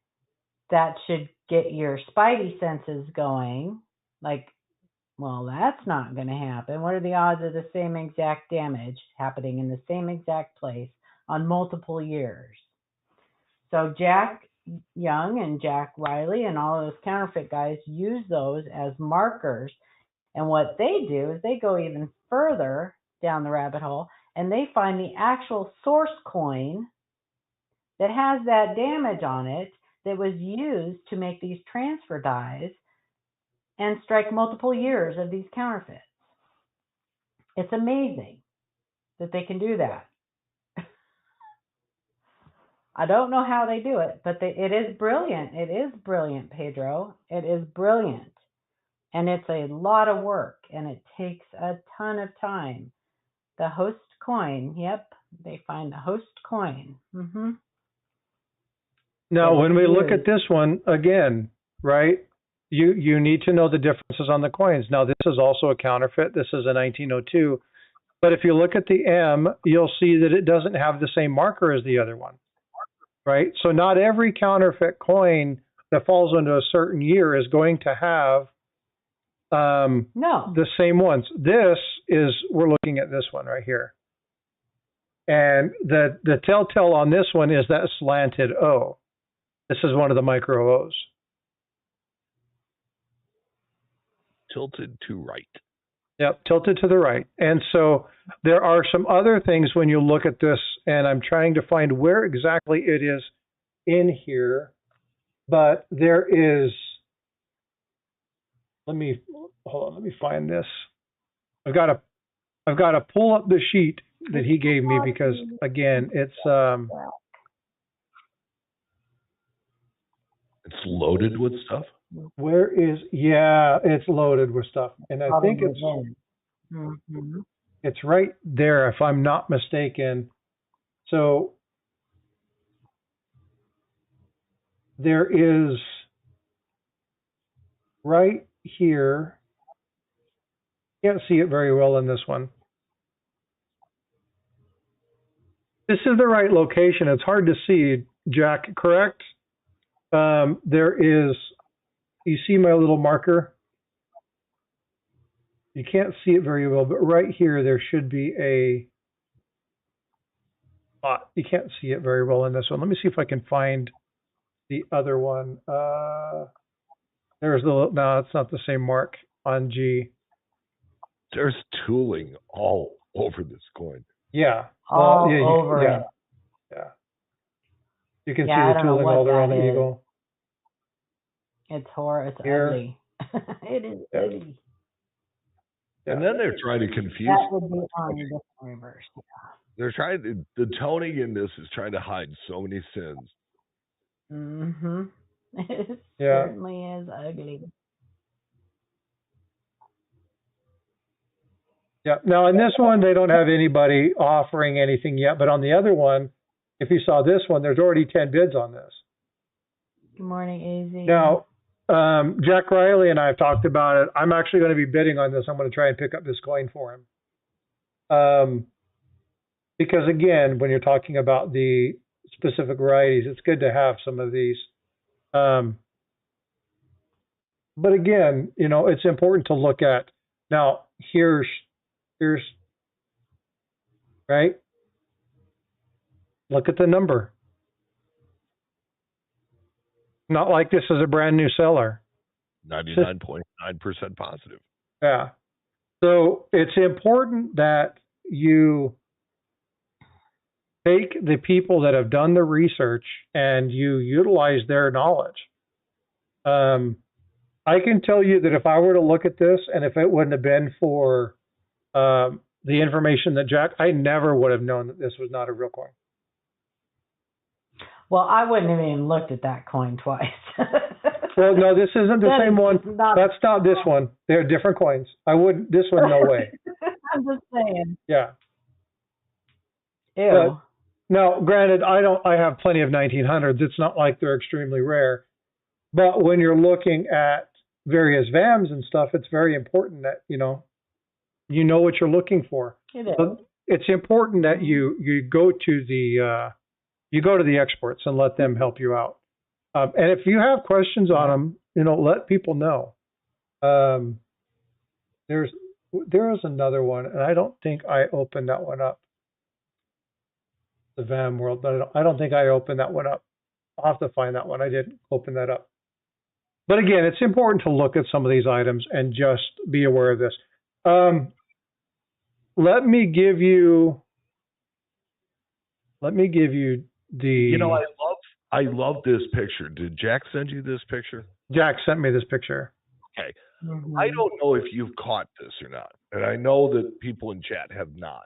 that should get your spidey senses going, like, well, that's not going to happen. What are the odds of the same exact damage happening in the same exact place on multiple years? So Jack Young and Jack Riley and all those counterfeit guys use those as markers. And what they do is they go even further down the rabbit hole and they find the actual source coin that has that damage on it that was used to make these transfer dies and strike multiple years of these counterfeits. It's amazing that they can do that. I don't know how they do it, but it is brilliant. It is brilliant, Pedro. It is brilliant. And it's a lot of work, and it takes a ton of time. The host coin, yep, they find the host coin. Mm-hmm. Now, when we look at this one, again, right, you need to know the differences on the coins. Now, this is also a counterfeit. This is a 1902. But if you look at the M, you'll see that it doesn't have the same marker as the other one, right? So not every counterfeit coin that falls into a certain year is going to have the same ones. This is, we're looking at this one right here. And the telltale on this one is that slanted O. This is one of the micro O's. Tilted to right. Yep, tilted to the right. And so there are some other things when you look at this, and I'm trying to find where exactly it is in here, but there is, hold on, let me find this. I've got to pull up the sheet that he gave me because, again, it's loaded with stuff. Where is, yeah, it's loaded with stuff. And I think it's right there, if I'm not mistaken. So there is right here. Can't see it very well in this one. This is the right location. It's hard to see, Jack, correct? There is, you see my little marker? You can't see it very well, but right here there should be a spot. You can't see it very well in this one. Let me see if I can find the other one. There's the, no, it's not the same mark on G. There's tooling all over this coin. Yeah. All over it. Yeah. You can see the tooling all around the eagle. It's horrible. It's ugly. It is ugly. And then they're trying to confuse. That would be on the reverse. Yeah. They're trying to, the toning in this is trying to hide so many sins. Mm-hmm. It certainly is ugly. Yeah. Now, in this one, they don't have anybody offering anything yet. But on the other one, if you saw this one, there's already 10 bids on this. Good morning, AZ. Now, Jack Riley and I have talked about it. I'm actually going to be bidding on this. I'm going to try and pick up this coin for him. Because, again, when you're talking about the specific varieties, it's good to have some of these. But, again, you know, it's important to look at. Now, here's right? Look at the number. Not like this is a brand new seller. 99.9% positive. Yeah. So it's important that you take the people that have done the research and you utilize their knowledge. I can tell you that if I were to look at this and if it wouldn't have been for the information that Jack, I never would have known that this was not a real coin. Well, I wouldn't have even looked at that coin twice. Well, no, this isn't the same one. That's not this one. They're different coins. I wouldn't, this one, no way. I'm just saying. Yeah. Ew. But, now, granted, I have plenty of 1900s. It's not like they're extremely rare. But when you're looking at various VAMs and stuff, it's very important that, you know what you're looking for. It is. So it's important that you go to the experts and let them help you out. And if you have questions on them, let people know. There is another one, and I don't think I opened that one up. The VAM World, but I don't think I opened that one up. I'll have to find that one. I didn't open that up. But again, it's important to look at some of these items and just be aware of this. Let me give you Let me give you the. You know, I love this picture. Did Jack send you this picture? Jack sent me this picture. Okay. Mm-hmm. I don't know if you've caught this or not, and I know that people in chat have not.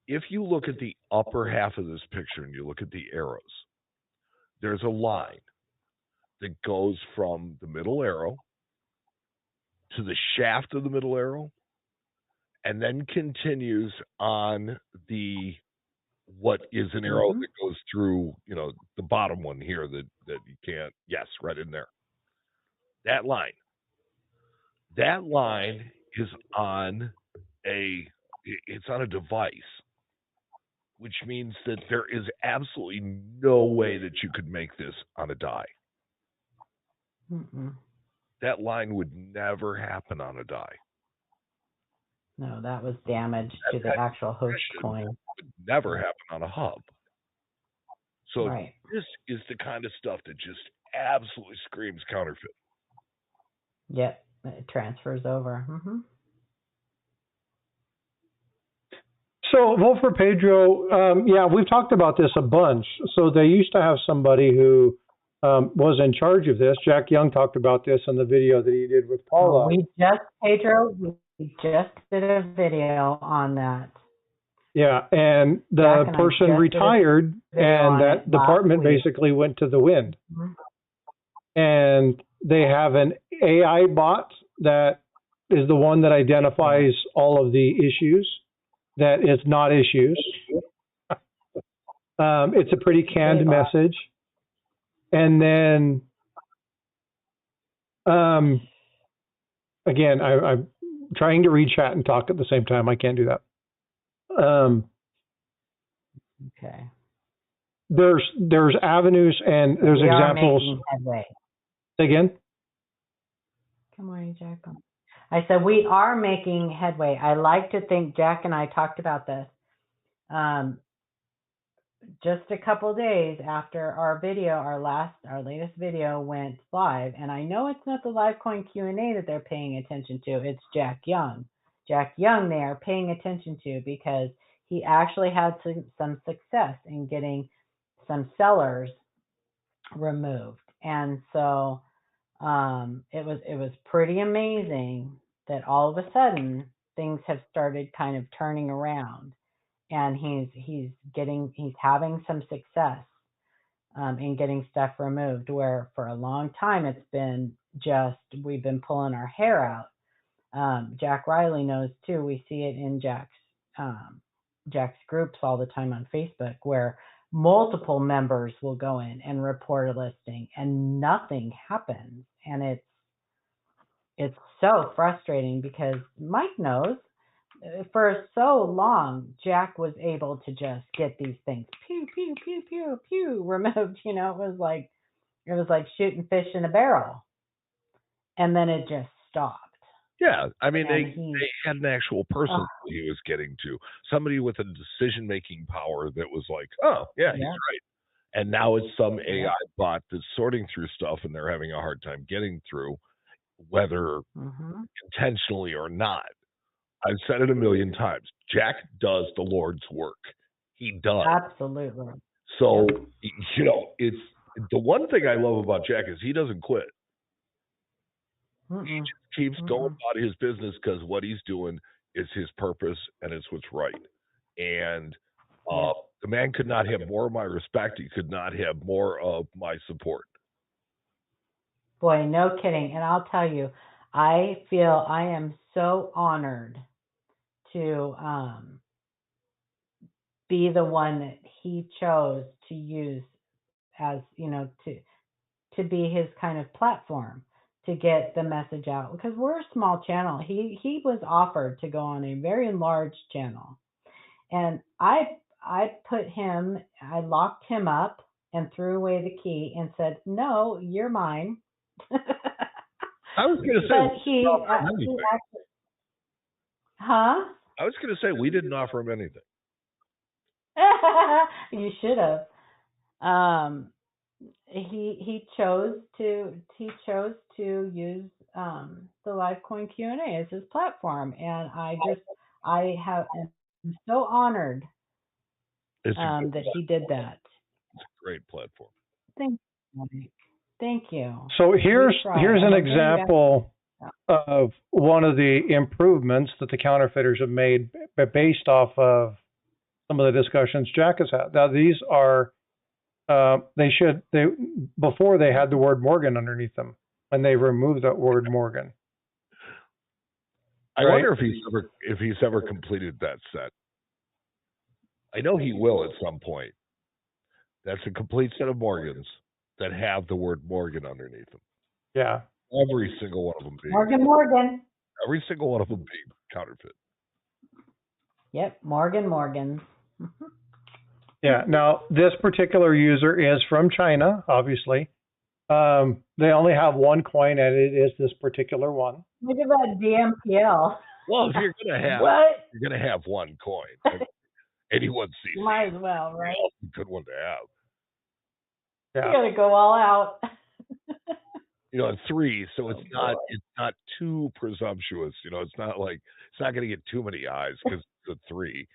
If you look at the upper half of this picture and you look at the arrows, there's a line that goes from the middle arrow to the shaft of the middle arrow and then continues on the what is an arrow that goes through, you know, the bottom one here that you can't, yes, right in there. That line is on it's on a device, which means that there is absolutely no way that you could make this on a die. Mm-mm. That line would never happen on a die. No, that was damage to the actual host coin. Would never happen on a hub. So right. This is the kind of stuff that just absolutely screams counterfeit. Yep, it transfers over. Mm-hmm. So vote for Pedro. Yeah, we've talked about this a bunch. So they used to have somebody who was in charge of this. Jack Young talked about this in the video that he did with Paula. We just did a video on that. Yeah, and the person retired, and that department basically went to the wind. Mm-hmm. And they have an AI bot that is the one that identifies all of the issues. That it's not issues. It's a pretty canned message. And then, again, I'm trying to read chat and talk at the same time. I can't do that. Okay. There's avenues and there's examples. We are making headway. Say again? Good morning, Jack. I said we are making headway. I like to think Jack and I talked about this just a couple days after our video, our latest video went live. And I know it's not the LiveCoin Q&A that they're paying attention to. It's Jack Young. Jack Young they are paying attention to because he actually had some success in getting some sellers removed. And so it was pretty amazing that all of a sudden things have started kind of turning around, and he's having some success in getting stuff removed, where for a long time it's been just we've been pulling our hair out. Jack Riley knows too. We see it in Jack's groups all the time on Facebook, where multiple members will go in and report a listing and nothing happens. And it's so frustrating because Mike knows for so long, Jack was able to just get these things pew, pew, pew, pew, pew removed. You know, it was like shooting fish in a barrel. And then it just stopped. Yeah, I mean, they had an actual person he was getting to, somebody with a decision-making power that was like, oh, yeah, he's right. And now it's some AI bot that's sorting through stuff, and they're having a hard time getting through, whether intentionally or not. I've said it a million times. Jack does the Lord's work. He does. Absolutely. So, you know, it's the one thing I love about Jack is he doesn't quit. He just keeps going about his business because what he's doing is his purpose and it's what's right. And the man could not have more of my respect. He could not have more of my support. Boy, no kidding. And I'll tell you, I feel I am so honored to be the one that he chose to use as, you know, to be his kind of platform to get the message out, because we're a small channel. He was offered to go on a very large channel, and I locked him up and threw away the key and said, no, you're mine. I was going to say, I was going to say we didn't offer him anything. You should have. He chose to use the LiveCoin Q&A as his platform, and I'm so honored that he did that. It's a great platform. Thank you, Mike. Thank you. So here's an example of one of the improvements that the counterfeiters have made based off of some of the discussions Jack has had. Now these are before they had the word Morgan underneath them, and they removed that word Morgan. I wonder if he's ever completed that set. I know he will at some point. That's a complete set of Morgans that have the word Morgan underneath them. Yeah. Every single one of them being Morgan. Every single one of them being counterfeit. Yep, Morgan. Yeah. Now this particular user is from China, obviously. They only have one coin, and it is this particular one. Look at that DMPL. Well, if you're gonna have one coin. Anyone sees. Might as well, right? That's a good one to have. Yeah. You gotta go all out. It's 3, so it's not too presumptuous. It's not gonna get too many eyes because it's a 3.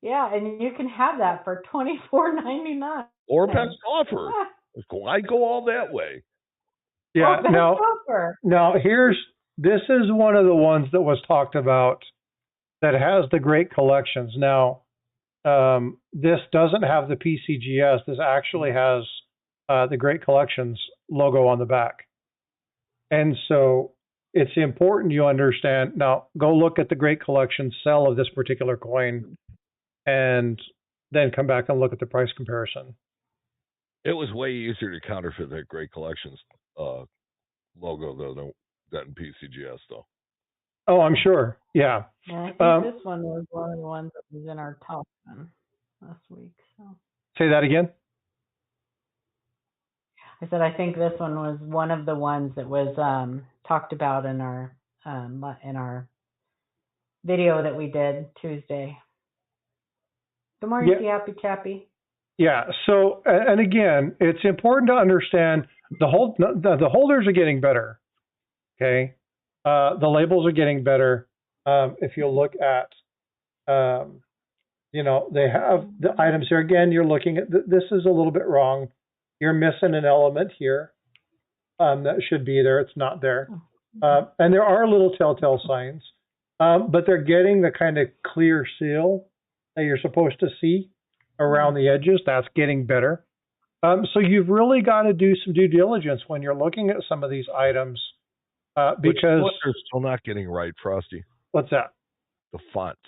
Yeah, and you can have that for $24.99. Or best offer. I go all that way. Yeah. Now this is one of the ones that was talked about that has the great collections. Now, this doesn't have the PCGS. This actually has the Great Collections logo on the back. And so it's important you understand. Now, go look at the Great Collections sell of this particular coin and then come back and look at the price comparison. It was way easier to counterfeit that Great Collections logo, though, than PCGS, though. Oh, I'm sure. Yeah. I think this one was one of the ones that was in our top 10 last week. So. Say that again? I said I think this one was one of the ones that was talked about in our video that we did Tuesday. Good morning, Happy Chappy. Yeah. So, and again, it's important to understand the holders are getting better. Okay. The labels are getting better. If you look at, they have the items here. Again, you're looking at, this is a little bit wrong. You're missing an element here that should be there. It's not there. And there are little telltale signs, but they're getting the kind of clear seal that you're supposed to see around the edges. That's getting better. So you've really got to do some due diligence when you're looking at some of these items. Because they're still not getting right, Frosty. What's that? The fonts.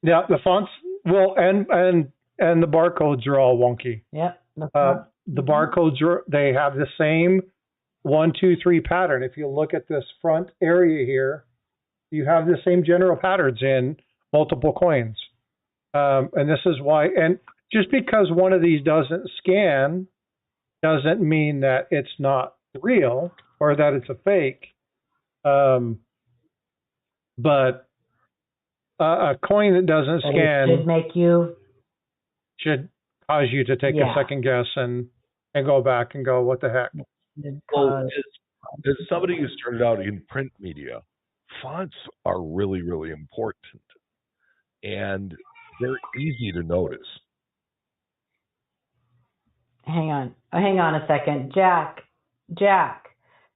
Yeah, the fonts. Well, and the barcodes are all wonky. Yep. The barcodes they have the same 1, 2, 3 pattern. If you look at this front area here, you have the same general patterns in multiple coins. And this is why. And just because one of these doesn't scan doesn't mean that it's not real or that it's a fake. But a coin that doesn't scan should cause you to take a second guess and go back and go, what the heck? Well, as somebody who started out in print media, fonts are really, really important. And they're easy to notice. Hang on a second. Jack,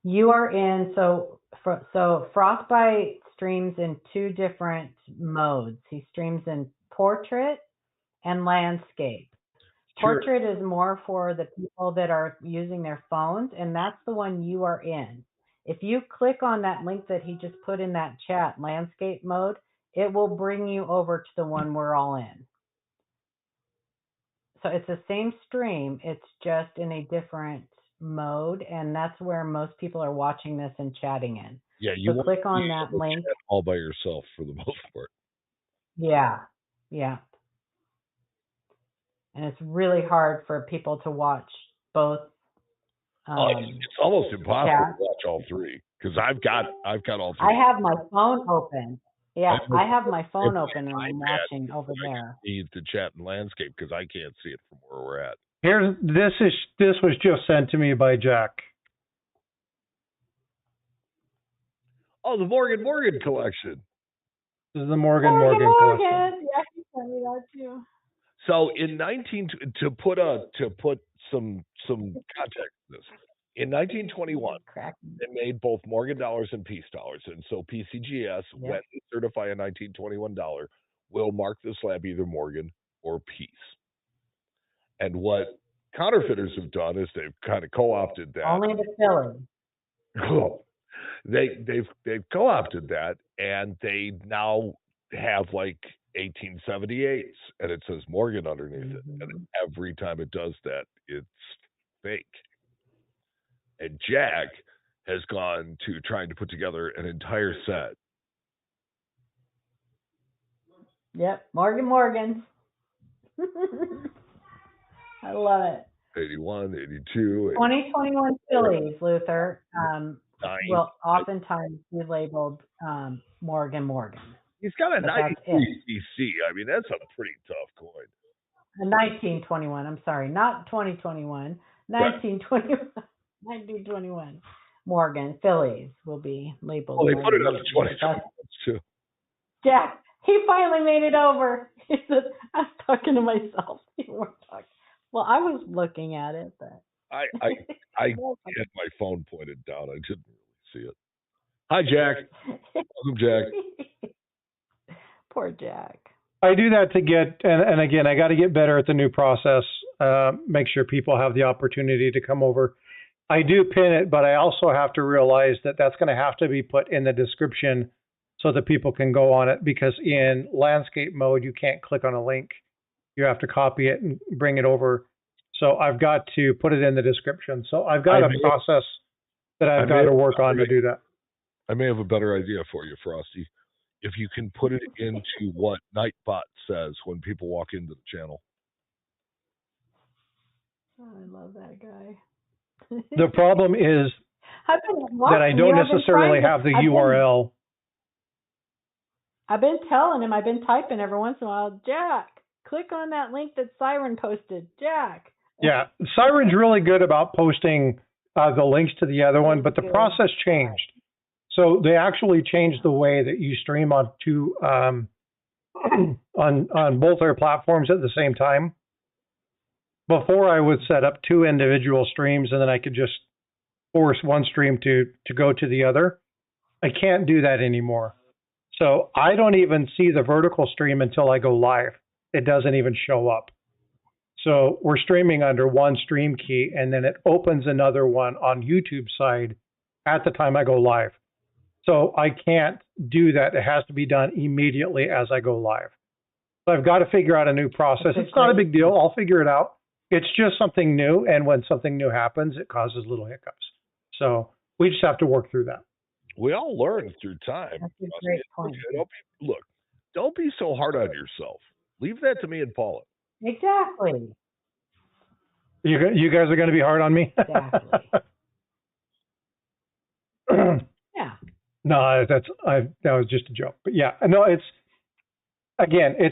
you are in, so Frostbyte streams in 2 different modes. He streams in portrait and landscape. Sure. Portrait is more for the people that are using their phones, and that's the one you are in. If you click on that link that he just put in that chat, landscape mode, it will bring you over to the one we're all in. So it's the same stream, it's just in a different mode, and that's where most people are watching this and chatting in. Yeah, you so click on that link all by yourself for the most part. Yeah. And it's really hard for people to watch both. It's almost impossible to watch all 3 because I've got all 3. I have my phone open. Yeah, I have my phone open and I'm watching over there. Need to chat in landscape because I can't see it from where we're at. This was just sent to me by Jack. Oh, the Morgan collection. This is the Morgan collection. Yeah, he sent me that too. So in 19 to put some context to this, in 1921 they made both Morgan dollars and peace dollars, and so PCGS when they certify a 1921 dollar will mark the slab either Morgan or peace. And what counterfeiters have done is they've kind of co-opted that. Only the Philly. They've co-opted that, and they now have like 1878s, and it says Morgan underneath it. And every time it does that, it's fake. And Jack has gone to trying to put together an entire set. Yep, Morgan. I love it. 81, 82. 2021 Phillies, Luther, will oftentimes be labeled Morgan. He's got a 93 CC. I mean, that's a pretty tough coin. A 1921. I'm sorry, not 2021. 1921. 1921. Morgan Phillies will be labeled. Well, they put it up to 2021 too. Jack, he finally made it over. He said, I was talking to myself. You weren't talking. Well, I was looking at it, but I had my phone pointed down. I didn't really see it. Hi, Jack. Welcome, Jack. Poor Jack. I do that to get, and again, I got to get better at the new process. Make sure people have the opportunity to come over. I do pin it, but I also have to realize that that's going to have to be put in the description so that people can go on it, because in landscape mode, you can't click on a link. You have to copy it and bring it over. So I've got to put it in the description. So I've got a process that I've got to work on to do that. I may have a better idea for you, Frosty. If you can put it into what Nightbot says when people walk into the channel. Oh, I love that guy. The problem is that I don't necessarily have the URL. I've been telling him, I've been typing every once in a while, Jack, click on that link that Siren posted, Jack. Yeah, Siren's really good about posting the links to the other one, but the process changed. So they actually changed the way that you stream on on both their platforms at the same time. Before, I would set up 2 individual streams, and then I could just force one stream to go to the other. I can't do that anymore. So I don't even see the vertical stream until I go live. It doesn't even show up. So we're streaming under one stream key, and then it opens another one on YouTube side at the time I go live. So I can't do that. It has to be done immediately as I go live. So I've got to figure out a new process. It's not a big deal. I'll figure it out. It's just something new, and when something new happens, it causes little hiccups. So we just have to work through that. We all learn through time. That's a great point. Don't be so hard on yourself. Leave that to me and Paula. Exactly. You guys are going to be hard on me? Exactly. Yeah. No, that was just a joke. But yeah, no, it's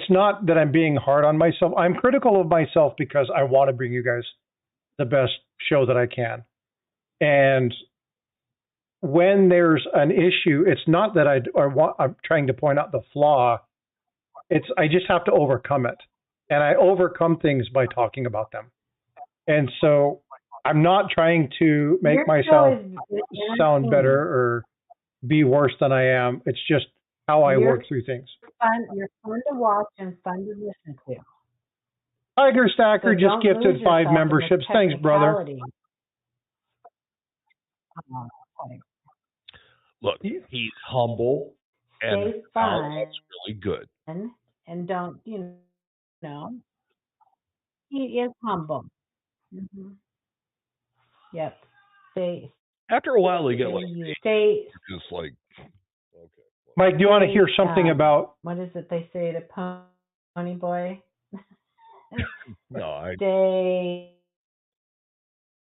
not that I'm being hard on myself. I'm critical of myself because I want to bring you guys the best show that I can. And when there's an issue, it's not that I'm trying to point out the flaw. I just have to overcome it. And I overcome things by talking about them. And so I'm not trying to make myself sound better or be worse than I am. It's just how I work through things. You're fun to watch and fun to listen to. Tiger Stacker just gifted 5 memberships. Thanks, brother. Look, he's humble and that's really good. And don't, he is humble. Mm-hmm. Yep. After a while, they get like, just like, okay. Mike, do you want to hear something about? What is it they say to Pony Boy? No,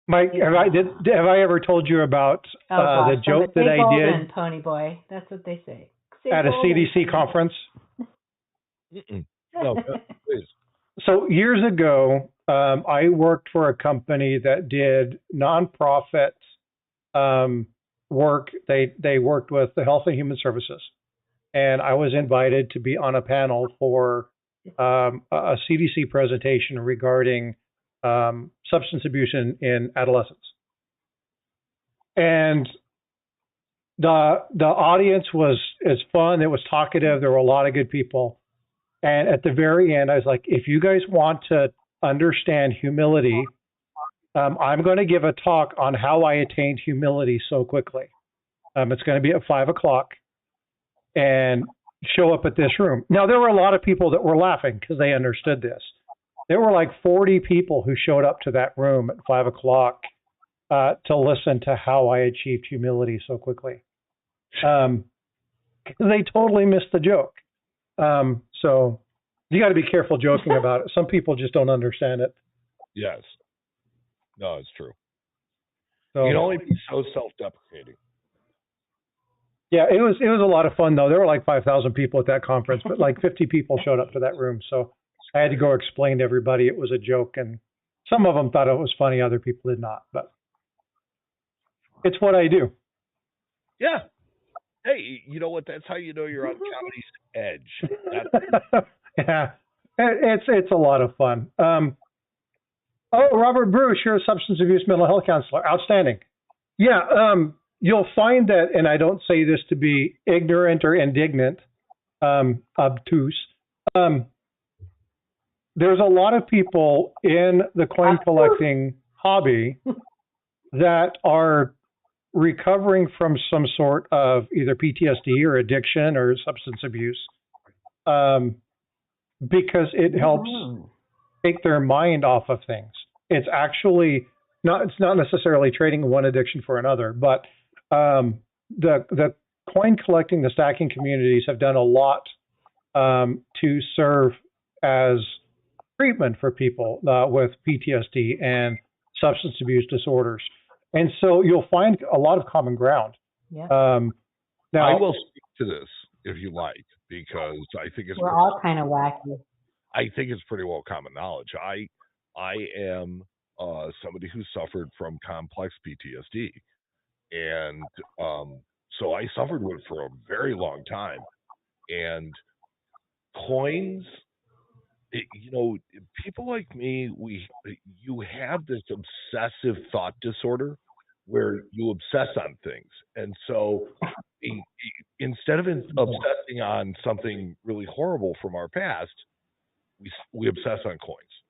Mike, have I ever told you about the joke that I did? Pony Boy, that's what they say. At a CDC conference. No, please. So years ago, I worked for a company that did nonprofit work. They worked with the Health and Human Services, and I was invited to be on a panel for a CDC presentation regarding substance abuse in adolescents. And the audience was fun. It was talkative. There were a lot of good people. And at the very end, I was like, if you guys want to understand humility, I'm going to give a talk on how I attained humility so quickly. It's going to be at 5:00 and show up at this room. Now, there were a lot of people that were laughing because they understood this. There were like 40 people who showed up to that room at 5:00 to listen to how I achieved humility so quickly. They totally missed the joke. So you got to be careful joking about it. Some people just don't understand it. Yes. No, it's true. So, you can only be so self-deprecating. Yeah, it was a lot of fun though. There were like 5,000 people at that conference, but like 50 people showed up to that room. So I had to go explain to everybody it was a joke, and some of them thought it was funny, other people did not. But it's what I do. Yeah. Hey, you know what? That's how you know you're on comedy's edge. Yeah, it's a lot of fun. Robert Bruce, you're a substance abuse mental health counselor. Outstanding. Yeah, you'll find that, and I don't say this to be ignorant or indignant, obtuse. There's a lot of people in the coin collecting hobby that are recovering from some sort of either PTSD or addiction or substance abuse, because it helps take their mind off of things. It's actually it's not necessarily trading one addiction for another, but the coin collecting, the stacking communities have done a lot to serve as treatment for people with PTSD and substance abuse disorders. And so you'll find a lot of common ground. Yeah. Now, I will speak to this if you like, because I think it's we're all kind of wacky. I think it's pretty well common knowledge. I am somebody who suffered from complex PTSD, and so I suffered with it for a very long time. And coins, people like me, you have this obsessive thought disorder where you obsess on things, and so instead of obsessing on something really horrible from our past, we obsess on coins.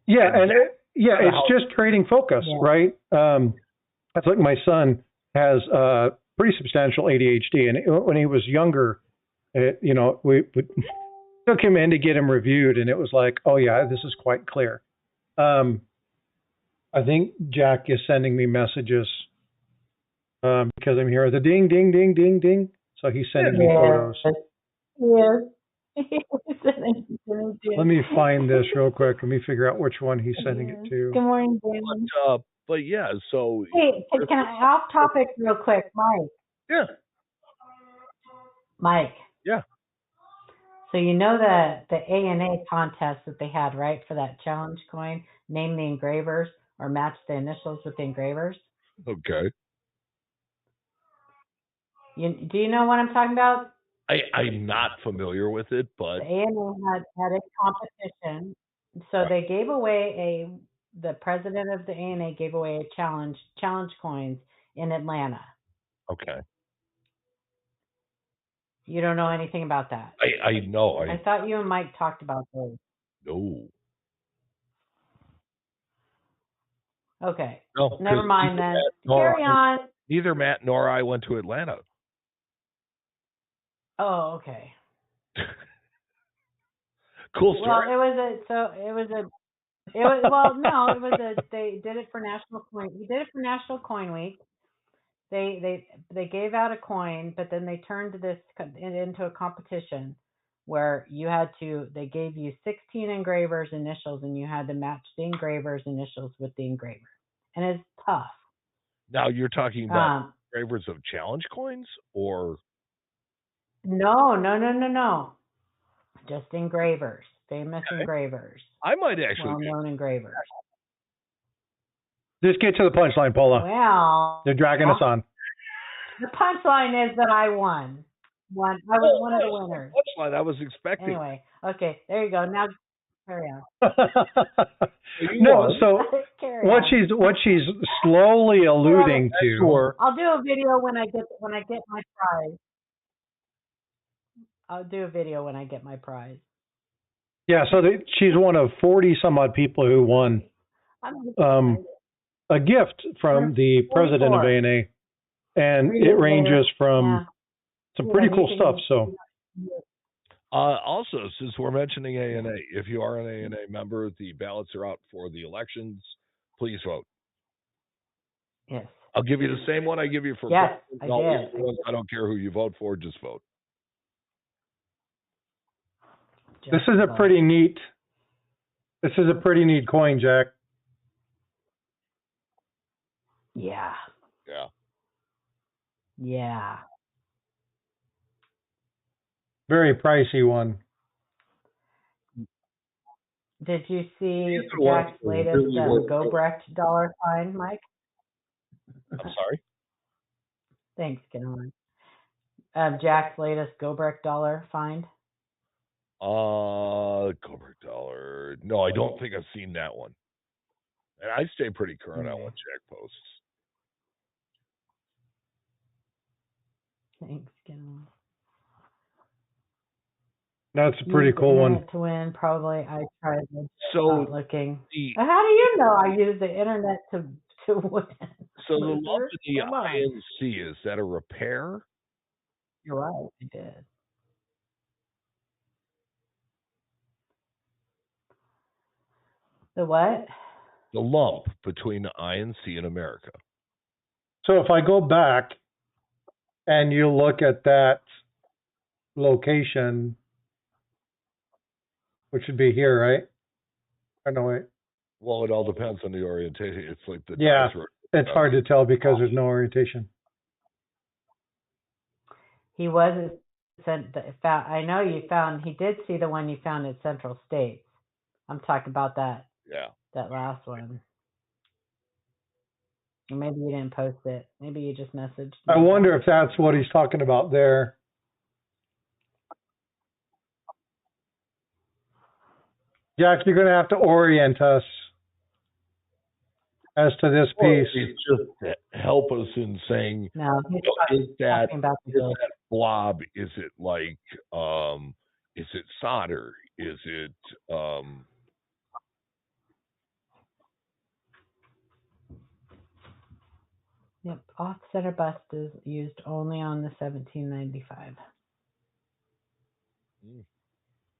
Yeah, and it's just trading focus, right? That's like my son has pretty substantial ADHD, and when he was younger, we took him in to get him reviewed, and it was like, oh yeah, this is quite clear. I think Jack is sending me messages because I'm here. The ding, ding, ding, ding, ding. So he's sending me photos. Yeah. Let me find this real quick. Let me figure out which one he's sending it to. Good morning, Dan. But yeah, so hey, can I off topic real quick, Mike? Yeah. Mike. Yeah. So you know the A&A contest that they had, right, for that challenge coin, name the engravers or match the initials with the engravers? Okay. Do you know what I'm talking about? I'm not familiar with it, but the A&A had a competition, so they gave away the president of the A&A gave away a challenge coins in Atlanta. Okay. You don't know anything about that? I know. I thought you and Mike talked about those. No. Okay. No. Never mind then. Carry on. Neither Matt nor I went to Atlanta. Oh, okay. Cool story. They did it for National Coin. We did it for National Coin Week. They gave out a coin, but then they turned this into a competition where they gave you 16 engravers' initials, and you had to match the engraver's initials with the engraver. And it's tough. Now you're talking about engravers of challenge coins, or? No. Just engravers, famous engravers. I might actually well-known engravers. Just get to the punchline, Paula. Well, they're dragging us on. The punchline is that I won. won. I was one of the winners. That's fine. I was expecting. Anyway, okay, there you go. Now carry on. No, so what she's slowly alluding to. Sure. I'll do a video when I get my prize. I'll do a video when I get my prize. Yeah, so she's one of 40 some odd people who won a gift from the president of ANA, and it ranges from some pretty cool stuff. So, also, since we're mentioning ANA, if you are an ANA member, the ballots are out for the elections. Please vote. Yes. I'll give you the same one I give you for I don't care who you vote for, just vote. This is a pretty neat coin, Jack. Yeah. Yeah. Yeah. Very pricey one. Did you see Jack's latest Gobrecht dollar sign, Mike? I'm sorry? Thanks, get on. Jack's latest Gobrecht dollar find? Gobrecht dollar. No, I don't think I've seen that one. And I stay pretty current on what Jack posts. Thanks, get on. That's a pretty cool one. To win, probably. I tried looking. How do you know I use the internet to win? So the lump of the INC, is that a repair? You're right, I did. The what? The lump between the INC and America. So if I go back and you look at that location, which would be here, right? I know it. Well, it all depends on the orientation. It's like the it's hard to tell because there's no orientation. He wasn't sent. I know you found. He did see the one you found at Central States. I'm talking about that. Yeah. That last one. Or maybe you didn't post it. Maybe you just messaged me. I wonder if that's what he's talking about there. Jack, you're going to have to orient us as to this piece. Just to help us in saying, is that blob? Is it like, is it solder? Is it, Yep, off-center bust is used only on the 1795.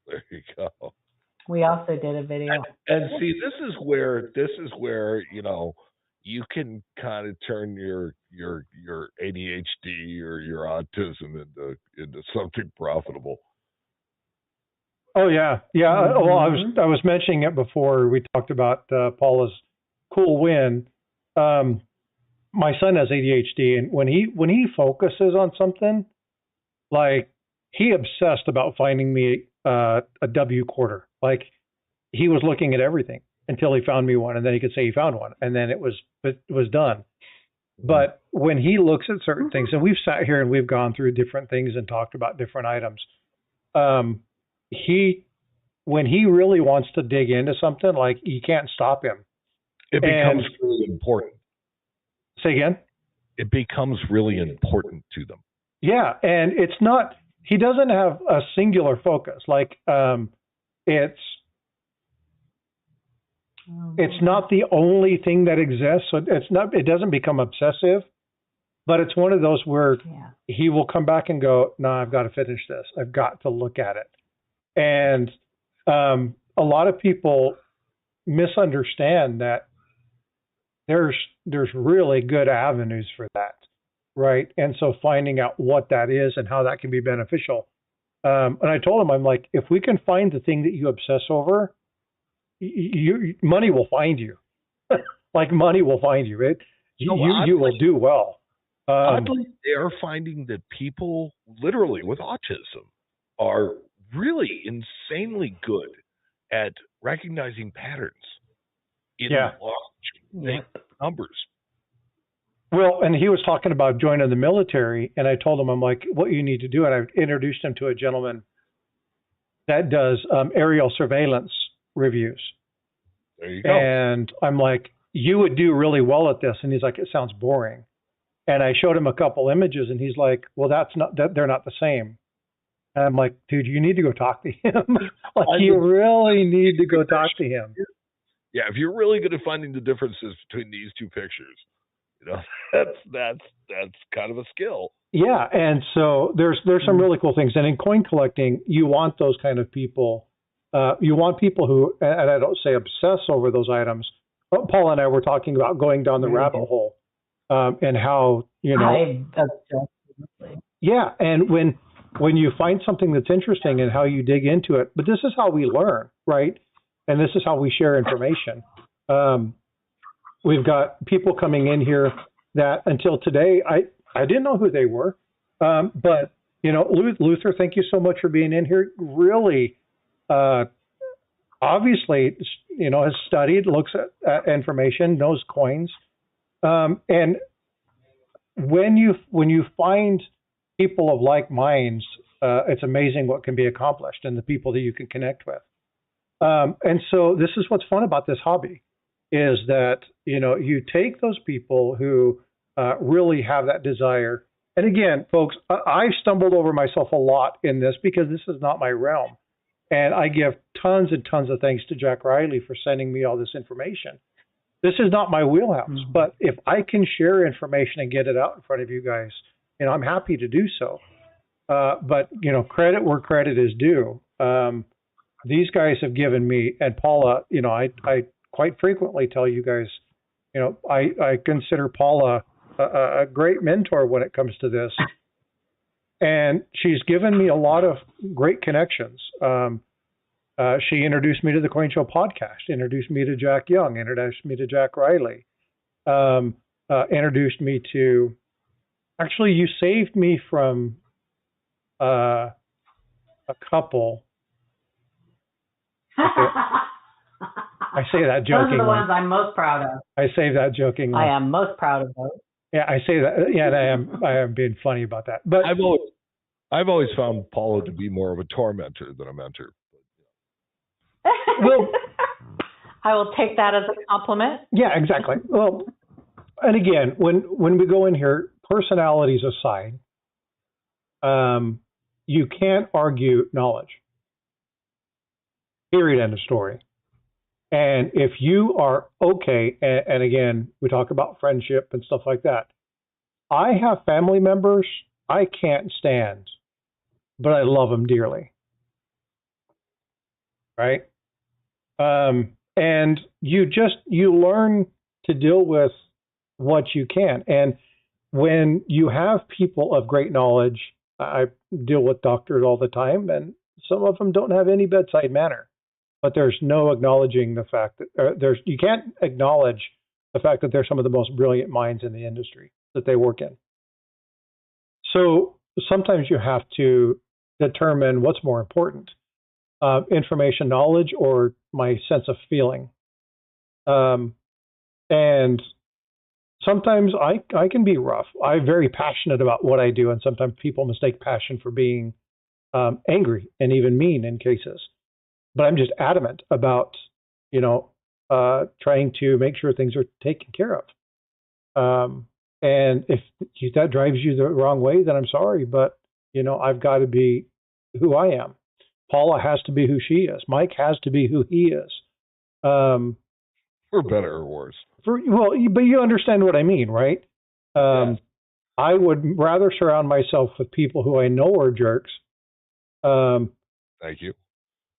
There you go. We also did a video. And see, this is where you can kind of turn your ADHD or your autism into something profitable. Oh yeah. Well, I was mentioning it before we talked about Paula's cool win. My son has ADHD, and when he focuses on something, like he obsessed about finding me a W quarter. Like he was looking at everything until he found me one, and then he could say he found one, and then it was done. But when he looks at certain things, and we've sat here and we've gone through different things and talked about different items, when he really wants to dig into something, like you can't stop him. It becomes really important. Say again? It becomes really important to them. Yeah, and it's not. He doesn't have a singular focus. Like it's not the only thing that exists. So it doesn't become obsessive, but it's one of those where he will come back and go, no, I've got to finish this. I've got to look at it. And a lot of people misunderstand that there's really good avenues for that, right? And so finding out what that is and how that can be beneficial. And I told him, I'm like, if we can find the thing that you obsess over, money will find you. Like money will find you, right? You will do well. Oddly, they are finding that people literally with autism are really insanely good at recognizing patterns in large numbers. Well, and he was talking about joining the military, and I told him, I'm like, what you need to do, and I introduced him to a gentleman that does aerial surveillance reviews. There you go. And I'm like, you would do really well at this. And he's like, it sounds boring. And I showed him a couple images, and he's like, well, they're not the same. And I'm like, dude, you need to go talk to him. Like, you really need to go talk to him. Yeah, if you're really good at finding the differences between these two pictures, that's kind of a skill. Yeah, and so there's some really cool things. And in coin collecting, you want those kind of people. You want people who, and I don't say obsess over those items. But Paul and I were talking about going down the rabbit hole, and how yeah, and when you find something that's interesting and how you dig into it. But this is how we learn, right? And this is how we share information. We've got people coming in here that until today, I didn't know who they were. But, Luther, thank you so much for being in here. Really, obviously, has studied, looks at information, knows coins. And when you find people of like minds, it's amazing what can be accomplished and the people that you can connect with. And so this is what's fun about this hobby, is that, you take those people who really have that desire. And again, folks, I've stumbled over myself a lot in this because this is not my realm. And I give tons and tons of thanks to Jack Riley for sending me all this information. This is not my wheelhouse, but if I can share information and get it out in front of you guys, I'm happy to do so. But, credit where credit is due. These guys have given me, and Paula, I quite frequently tell you guys, I consider Paula a great mentor when it comes to this. And she's given me a lot of great connections. She introduced me to the Coin Show podcast, introduced me to Jack Young, introduced me to Jack Riley, introduced me to, actually, you saved me from a couple. I say that jokingly. Those are the ones I'm most proud of. I say that jokingly. I am most proud of those. Yeah, I say that. Yeah, and I am being funny about that. But I've always found Paula to be more of a tormentor than a mentor. Well, I will take that as a compliment. Yeah, exactly. Well, and again, when we go in here, personalities aside, you can't argue knowledge. Period. End of story. And if you are okay, and again, we talk about friendship and stuff like that. I have family members I can't stand, but I love them dearly. Right? And you learn to deal with what you can. And when you have people of great knowledge, I deal with doctors all the time, and some of them don't have any bedside manner. But there's no acknowledging the fact that you can't acknowledge the fact that they're some of the most brilliant minds in the industry that they work in. So sometimes you have to determine what's more important, information, knowledge, or my sense of feeling. And sometimes I can be rough. I'm very passionate about what I do, and sometimes people mistake passion for being angry and even mean in cases. But I'm just adamant about, trying to make sure things are taken care of. And if that drives you the wrong way, then I'm sorry, but I've got to be who I am. Paula has to be who she is. Mike has to be who he is. For better or worse. But you understand what I mean, right? Yes. I would rather surround myself with people who I know are jerks. Thank you.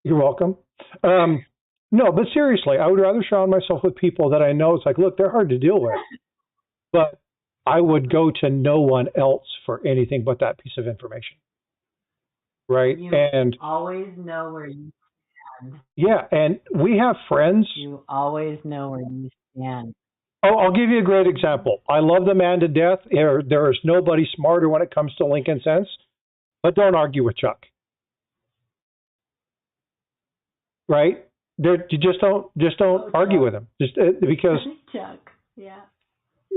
You're welcome. No, but seriously, I would rather surround myself with people that I know. It's like, look, they're hard to deal with, but I would go to no one else for anything but that piece of information. Right? You always know where you stand. Yeah, and we have friends. You always know where you stand. Oh, I'll give you a great example. I love the man to death. There is nobody smarter when it comes to Lincoln Sense, but don't argue with Chuck. Right? You just don't argue with him. Just because Chuck, yeah.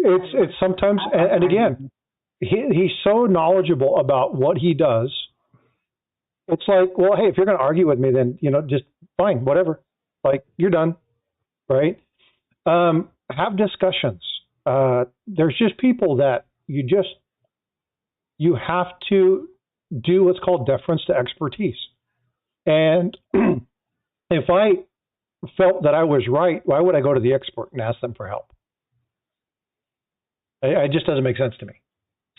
it's sometimes, and again, he's so knowledgeable about what he does. It's like, well, hey, if you're going to argue with me, then, just fine, whatever. Like, you're done, right? Have discussions. There's just people that you have to do what's called deference to expertise. And if I felt that I was right, why would I go to the expert and ask them for help? It just doesn't make sense to me.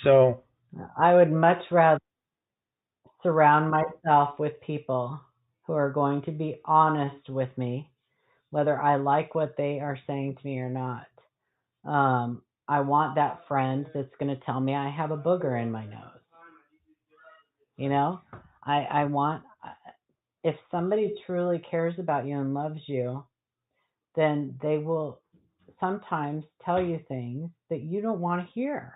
So I would much rather surround myself with people who are going to be honest with me, whether I like what they are saying to me or not. I want that friend that's going to tell me I have a booger in my nose. I want, if somebody truly cares about you and loves you, then they will sometimes tell you things that you don't want to hear.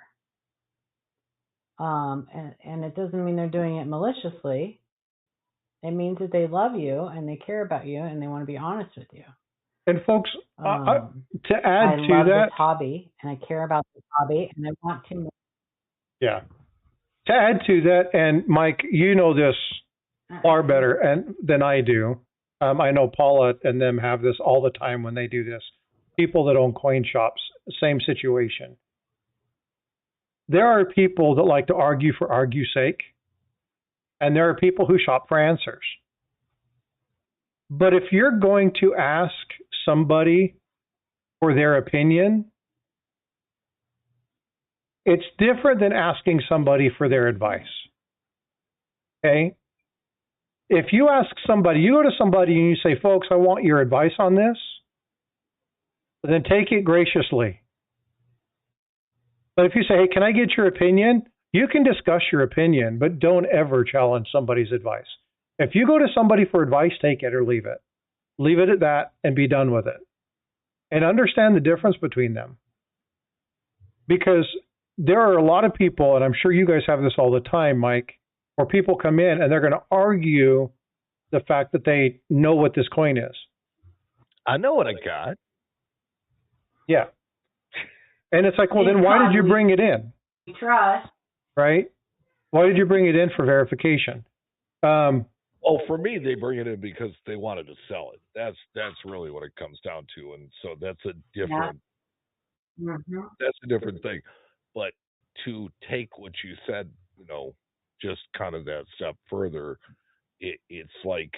And it doesn't mean they're doing it maliciously. It means that they love you and they care about you and they want to be honest with you. And folks, to add I to love that, this hobby and I care about this hobby and I want to. Yeah. To add to that, and Mike, you know this far better than I do. I know Paula and them have this all the time when they do this. People that own coin shops, same situation. There are people that like to argue for argue's sake, and there are people who shop for answers. But if you're going to ask somebody for their opinion, it's different than asking somebody for their advice. Okay? If you ask somebody, you go to somebody and you say, folks, I want your advice on this, then take it graciously. But if you say, hey, can I get your opinion? You can discuss your opinion, but don't ever challenge somebody's advice. If you go to somebody for advice, take it or leave it. Leave it at that and be done with it. And understand the difference between them. Because there are a lot of people, and I'm sure you guys have this all the time, Mike, where people come in and they're going to argue the fact that they know what this coin is. I know what I got. Yeah. And it's like, well, then why did you bring it in? Trust. Right? Why did you bring it in for verification? For me, they bring it in because they wanted to sell it. That's really what it comes down to. And so that's a different, that's a different thing. But to take what you said, just kind of that step further, it's like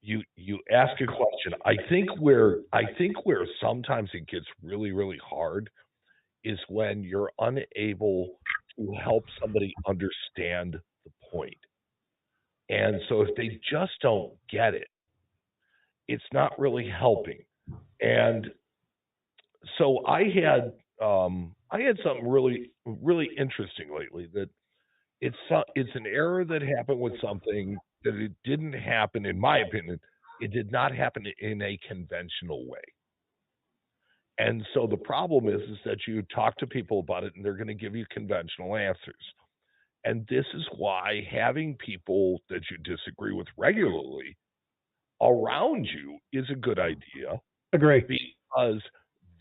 you ask a question. I think where sometimes it gets really, really hard is when you're unable to help somebody understand the point. And so if they just don't get it, it's not really helping. And so I had something really, really interesting lately, that it's an error that happened with something that it didn't happen, in my opinion, it did not happen in a conventional way. And so the problem is that you talk to people about it and they're going to give you conventional answers. And this is why having people that you disagree with regularly around you is a good idea. Agree. Because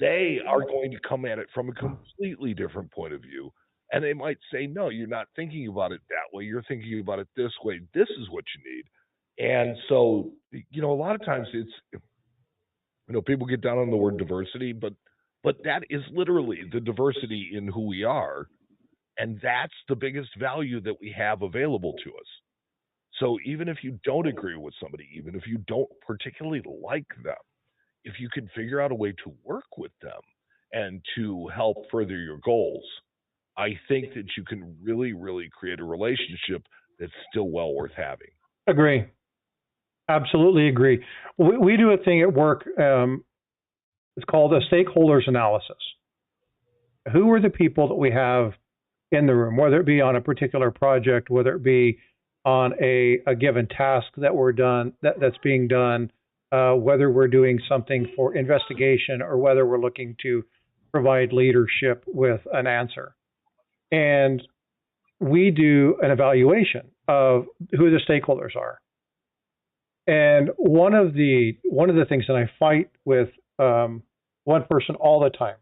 they are going to come at it from a completely different point of view. And they might say, no, you're not thinking about it that way. You're thinking about it this way. This is what you need. And so, a lot of times it's, people get down on the word diversity, but that is literally the diversity in who we are. And that's the biggest value that we have available to us. So even if you don't agree with somebody, even if you don't particularly like them, if you can figure out a way to work with them and to help further your goals, I think that you can really, really create a relationship that's still well worth having. Agree. Absolutely agree. We do a thing at work. It's called a stakeholders analysis. Who are the people that we have in the room, whether it be on a particular project, whether it be on a given task that's being done, whether we're doing something for investigation or whether we're looking to provide leadership with an answer. And we do an evaluation of who the stakeholders are. And one of the things that I fight with one person all the time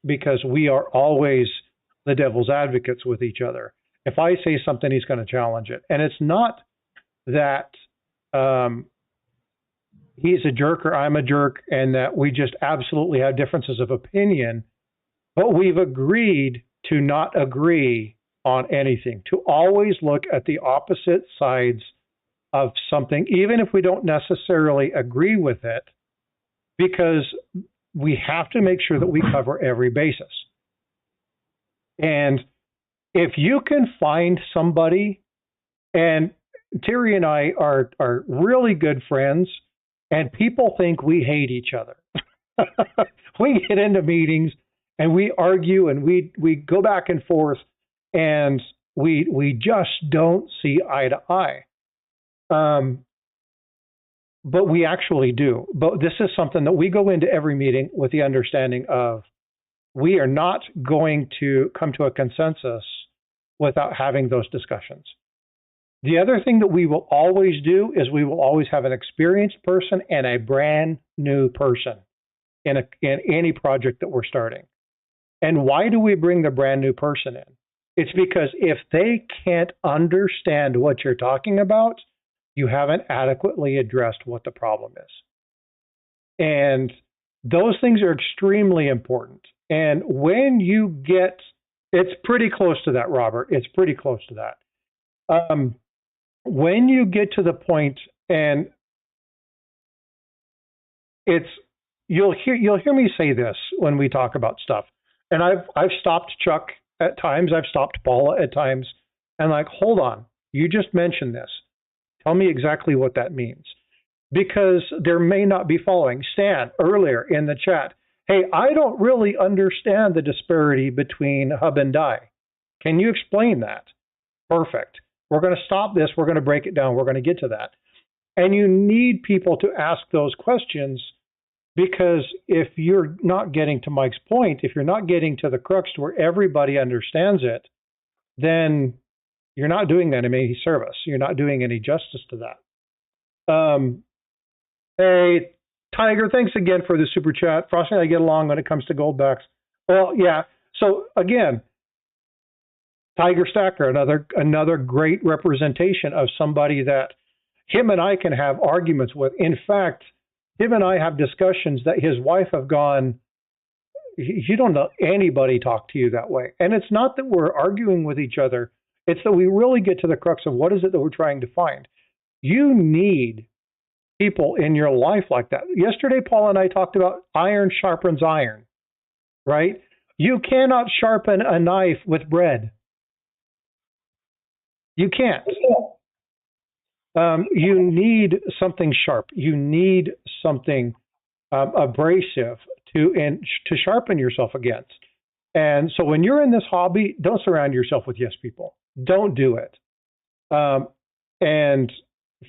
because we are always the devil's advocates with each other. If I say something, he's going to challenge it. And it's not that he's a jerk or I'm a jerk and that we just absolutely have differences of opinion, but we've agreed to not agree on anything, to always look at the opposite sides of something, even if we don't necessarily agree with it, because we have to make sure that we cover every basis. And if you can find somebody, and Terry and I are really good friends, and people think we hate each other. We get into meetings and we argue and we go back and forth, and we just don't see eye to eye. But we actually do. But this is something that we go into every meeting with the understanding of we are not going to come to a consensus without having those discussions. The other thing that we will always do is we will always have an experienced person and a brand new person in any project that we're starting. And why do we bring the brand new person in? It's because if they can't understand what you're talking about, you haven't adequately addressed what the problem is. And those things are extremely important. And when you get, it's pretty close to that, Robert. It's pretty close to that. When you get to the point, and it's, you'll hear me say this when we talk about stuff. And I've stopped Chuck at times. I've stopped Paula at times. And like, hold on, you just mentioned this. Tell me exactly what that means. Because there may not be following. Stan, earlier in the chat, hey, I don't really understand the disparity between hub and die. Can you explain that? Perfect. We're going to stop this. We're going to break it down. We're going to get to that. And you need people to ask those questions, because if you're not getting to Mike's point, if you're not getting to the crux to where everybody understands it, then you're not doing that any service. You're not doing any justice to that. Hey, Tiger, thanks again for the super chat. Frosty and I get along when it comes to gold backs. Well, yeah. So again, Tiger Stacker, another great representation of somebody that him and I can have arguments with. In fact, him and I have discussions that his wife have gone, you don't know anybody talk to you that way. And it's not that we're arguing with each other. It's that we really get to the crux of what is it that we're trying to find. You need people in your life like that. Yesterday, Paul and I talked about iron sharpens iron, right? You cannot sharpen a knife with bread. You can't. You need something sharp. You need something abrasive to sharpen yourself against. And so when you're in this hobby, don't surround yourself with yes people. Don't do it. And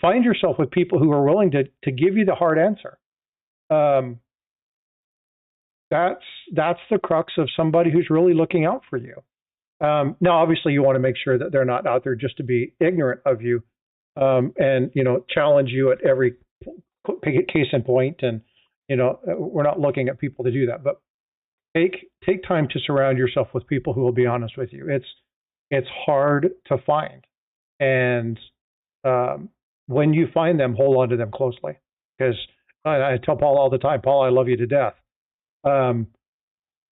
find yourself with people who are willing to give you the hard answer. That's the crux of somebody who's really looking out for you. Now, obviously, you want to make sure that they're not out there just to be ignorant of you, and challenge you at every case in point. And we're not looking at people to do that. But take time to surround yourself with people who will be honest with you. It's hard to find, and when you find them, hold on to them closely. Because I tell Paul all the time, Paul, I love you to death. Her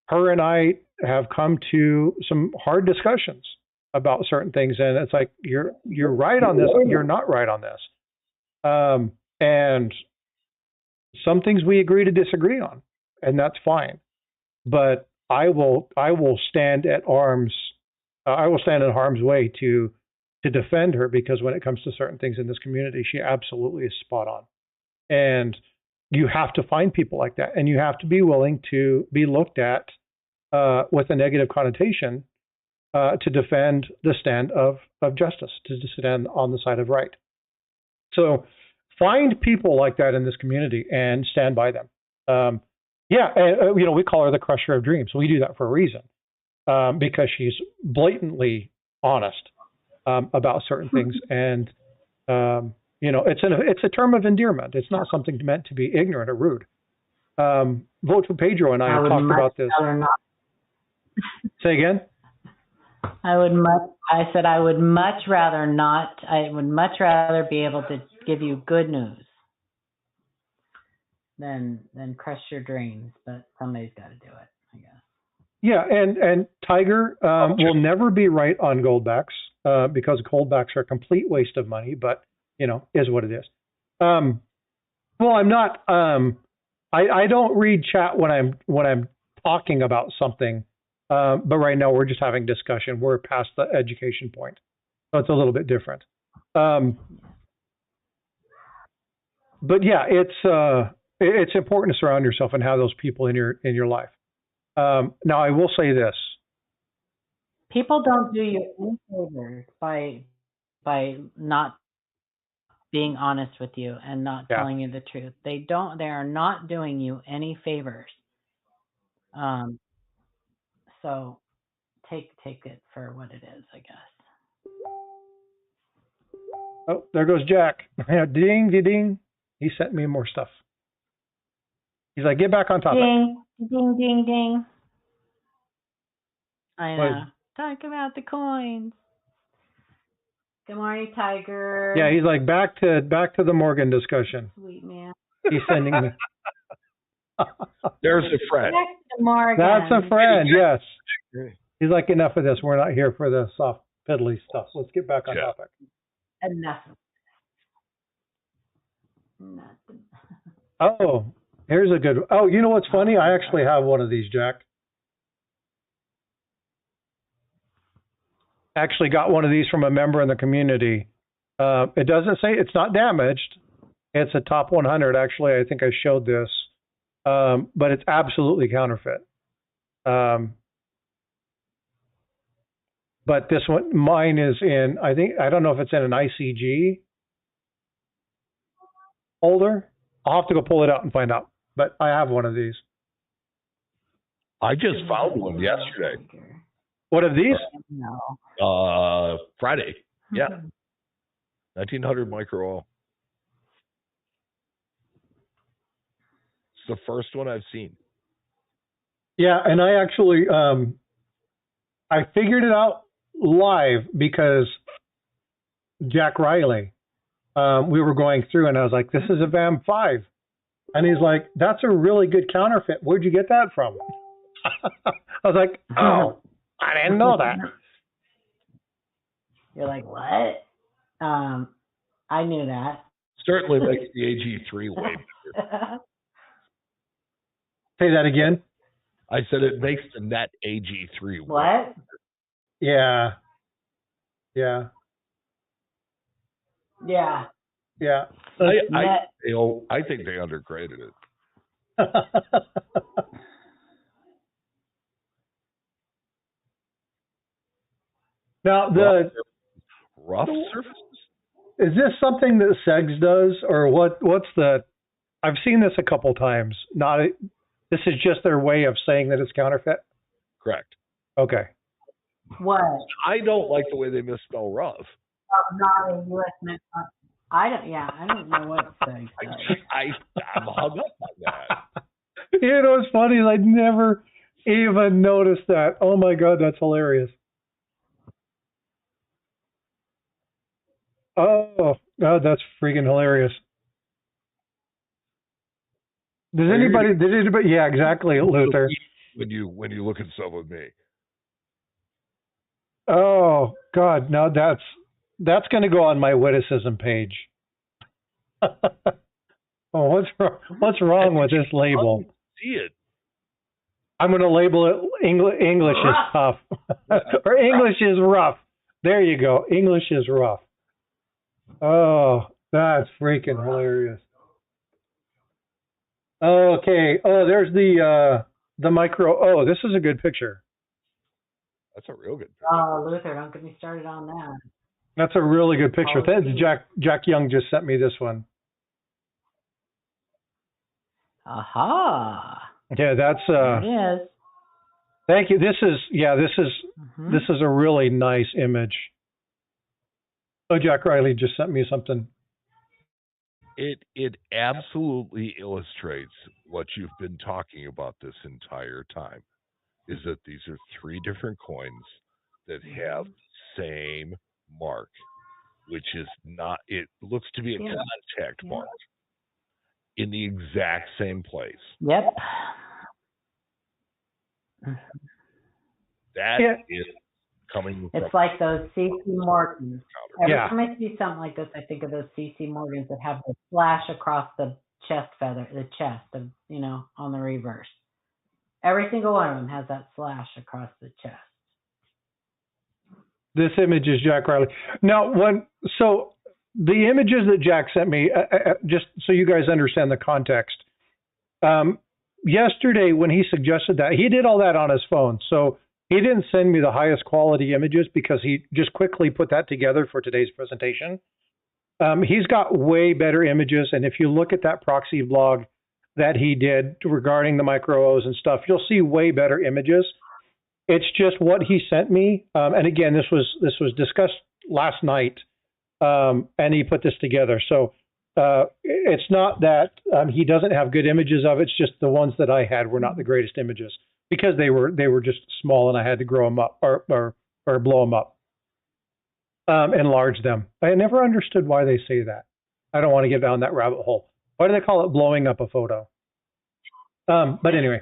and I have come to some hard discussions about certain things, and it's like you're right on this, you're not right on this, and some things we agree to disagree on, and that's fine. But I will stand at arms. I will stand in harm's way to defend her, because when it comes to certain things in this community, she absolutely is spot on. And you have to find people like that, and you have to be willing to be looked at with a negative connotation to defend the stand of justice, to stand on the side of right. So find people like that in this community and stand by them. We call her the crusher of dreams. We do that for a reason, because she's blatantly honest about certain things, and it's a term of endearment. It's not something meant to be ignorant or rude. Vote for Pedro and I have talked about this. Say again? I said I would much rather not. I would much rather be able to give you good news than crush your dreams. But somebody's got to do it, I guess. Yeah, and Tiger will never be right on goldbacks because goldbacks are a complete waste of money. But is what it is. Well, I'm not. I don't read chat when I'm talking about something. But right now we're just having discussion. We're past the education point, so it's a little bit different. But yeah, it's important to surround yourself and have those people in your life. Now, I will say this: people don't do you any favors by not being honest with you and not telling you the truth. They are not doing you any favors. So take it for what it is, I guess. Oh, there goes Jack. Ding, ding, ding. He sent me more stuff. He's like, get back on topic. Ding, ding, ding, ding. I know. Talk about the coins. Good morning, Tiger. Yeah, he's like, back to the Morgan discussion. Sweet man. He's sending me. There's a friend. That's a friend, yes. He's like, enough of this. We're not here for the soft, piddly stuff. Let's get back on topic. Enough. Oh, here's a good. Oh, you know what's funny? I actually have one of these, Jack. Actually got one of these from a member in the community. It doesn't say, it's not damaged. It's a top 100. Actually, I think I showed this. But it's absolutely counterfeit. But this one, mine is in, I don't know if it's in an ICG holder. I'll have to go pull it out and find out. But I have one of these. I just found one yesterday. What of these? No. Friday. Yeah. 1900 micro oil. It's the first one I've seen. Yeah, and I actually I figured it out live because Jack Riley, we were going through and I was like, this is a VAM 5. And he's like, that's a really good counterfeit. Where'd you get that from? I was like, oh, I didn't know that. You're like, what? I knew that. Certainly makes the AG3 way better. Say that again. I said it makes the net AG3 way what? better. Yeah. Yeah. Yeah. Yeah. I think they undergraded it. Now rough surfaces. Is this something that Segs does, or what's the? I've seen this a couple times. This is just their way of saying that it's counterfeit. Correct. Okay. What? I don't like the way they misspell rough. Not a U.S. Mint. I don't know what Segs does. I'm hung up on that. You know, it's funny. I never even noticed that. Oh my God, that's hilarious. Oh, God, that's freaking hilarious. Did anybody? Yeah, exactly, Luther. When you look at some of me. Oh God, no, that's going to go on my witticism page. Oh, what's wrong with this label? See it. I'm going to label it English is tough, or English is rough. There you go. English is rough. Oh, that's freaking hilarious. Okay. Oh, there's the micro. Oh, this is a good picture. That's a real good picture. Oh, Luther, don't get me started on that. That's a really good picture. Jack Young just sent me this one. Aha. Yeah, that's It is. Thank you. This is a really nice image. Oh, Jack Riley just sent me something. It absolutely illustrates what you've been talking about this entire time. is that these are 3 different coins that have the same mark, which is not, it looks to be a contact mark in the exact same place. Yep. That is coming from... It's like those C.C. Morgans. Every time I see something like this, I think of those C.C. Morgans that have the flash across the chest feather, the chest, of, you know, on the reverse. Every single one of them has that slash across the chest. This image is Jack Riley. Now, so the images that Jack sent me, just so you guys understand the context, yesterday when he suggested that, he did all that on his phone. So he didn't send me the highest quality images because he just quickly put that together for today's presentation. He's got way better images. And if you look at that proxy vlog that he did regarding the micro O's and stuff, you'll see way better images. It's just what he sent me. And again, this was discussed last night, and he put this together. So it's not that he doesn't have good images of it. It's just the ones that I had were not the greatest images because they were just small and I had to grow them up or blow them up, enlarge them. I never understood why they say that. I don't want to get down that rabbit hole. Why do they call it blowing up a photo? But anyway.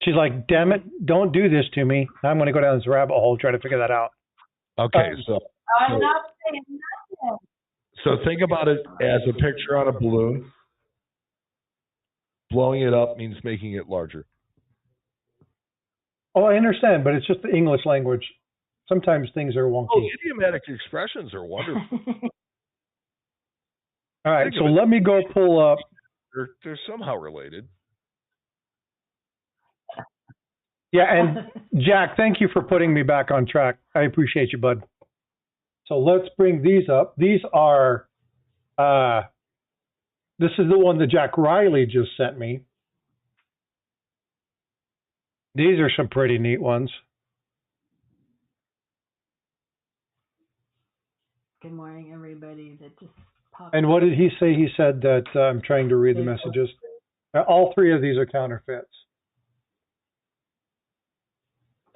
She's like, damn it, don't do this to me. I'm going to go down this rabbit hole, try to figure that out. Okay, I'm not saying nothing. So think about it as a picture on a balloon. Blowing it up means making it larger. Oh, I understand, but it's just the English language. Sometimes things are wonky. Oh, idiomatic expressions are wonderful. All right, so let me go pull up. They're somehow related. Yeah, and Jack, thank you for putting me back on track. I appreciate you, bud. So let's bring these up. These are, this is the one that Jack Riley just sent me. These are some pretty neat ones. Good morning, everybody. That just popped. And what did he say? He said that I'm trying to read the messages. All 3 of these are counterfeits.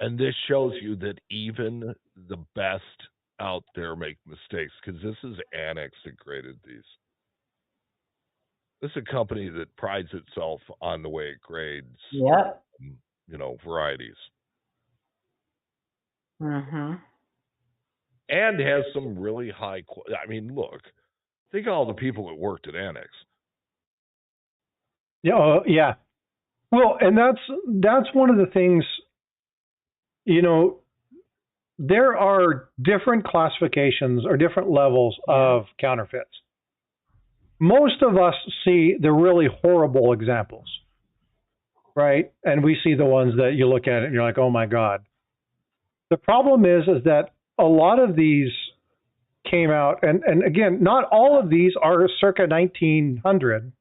And this shows you that even the best out there make mistakes, because this is Annex that graded these. This is a company that prides itself on the way it grades, varieties. Mm-hmm. And has some really high quality. I mean, look, think of all the people that worked at Annex. Yeah, yeah. Well, and that's one of the things. You know, there are different classifications or different levels of counterfeits. Most of us see the really horrible examples, right? And we see the ones that you look at it and you're like, oh my God. The problem is that a lot of these came out, and again, not all of these are circa 1900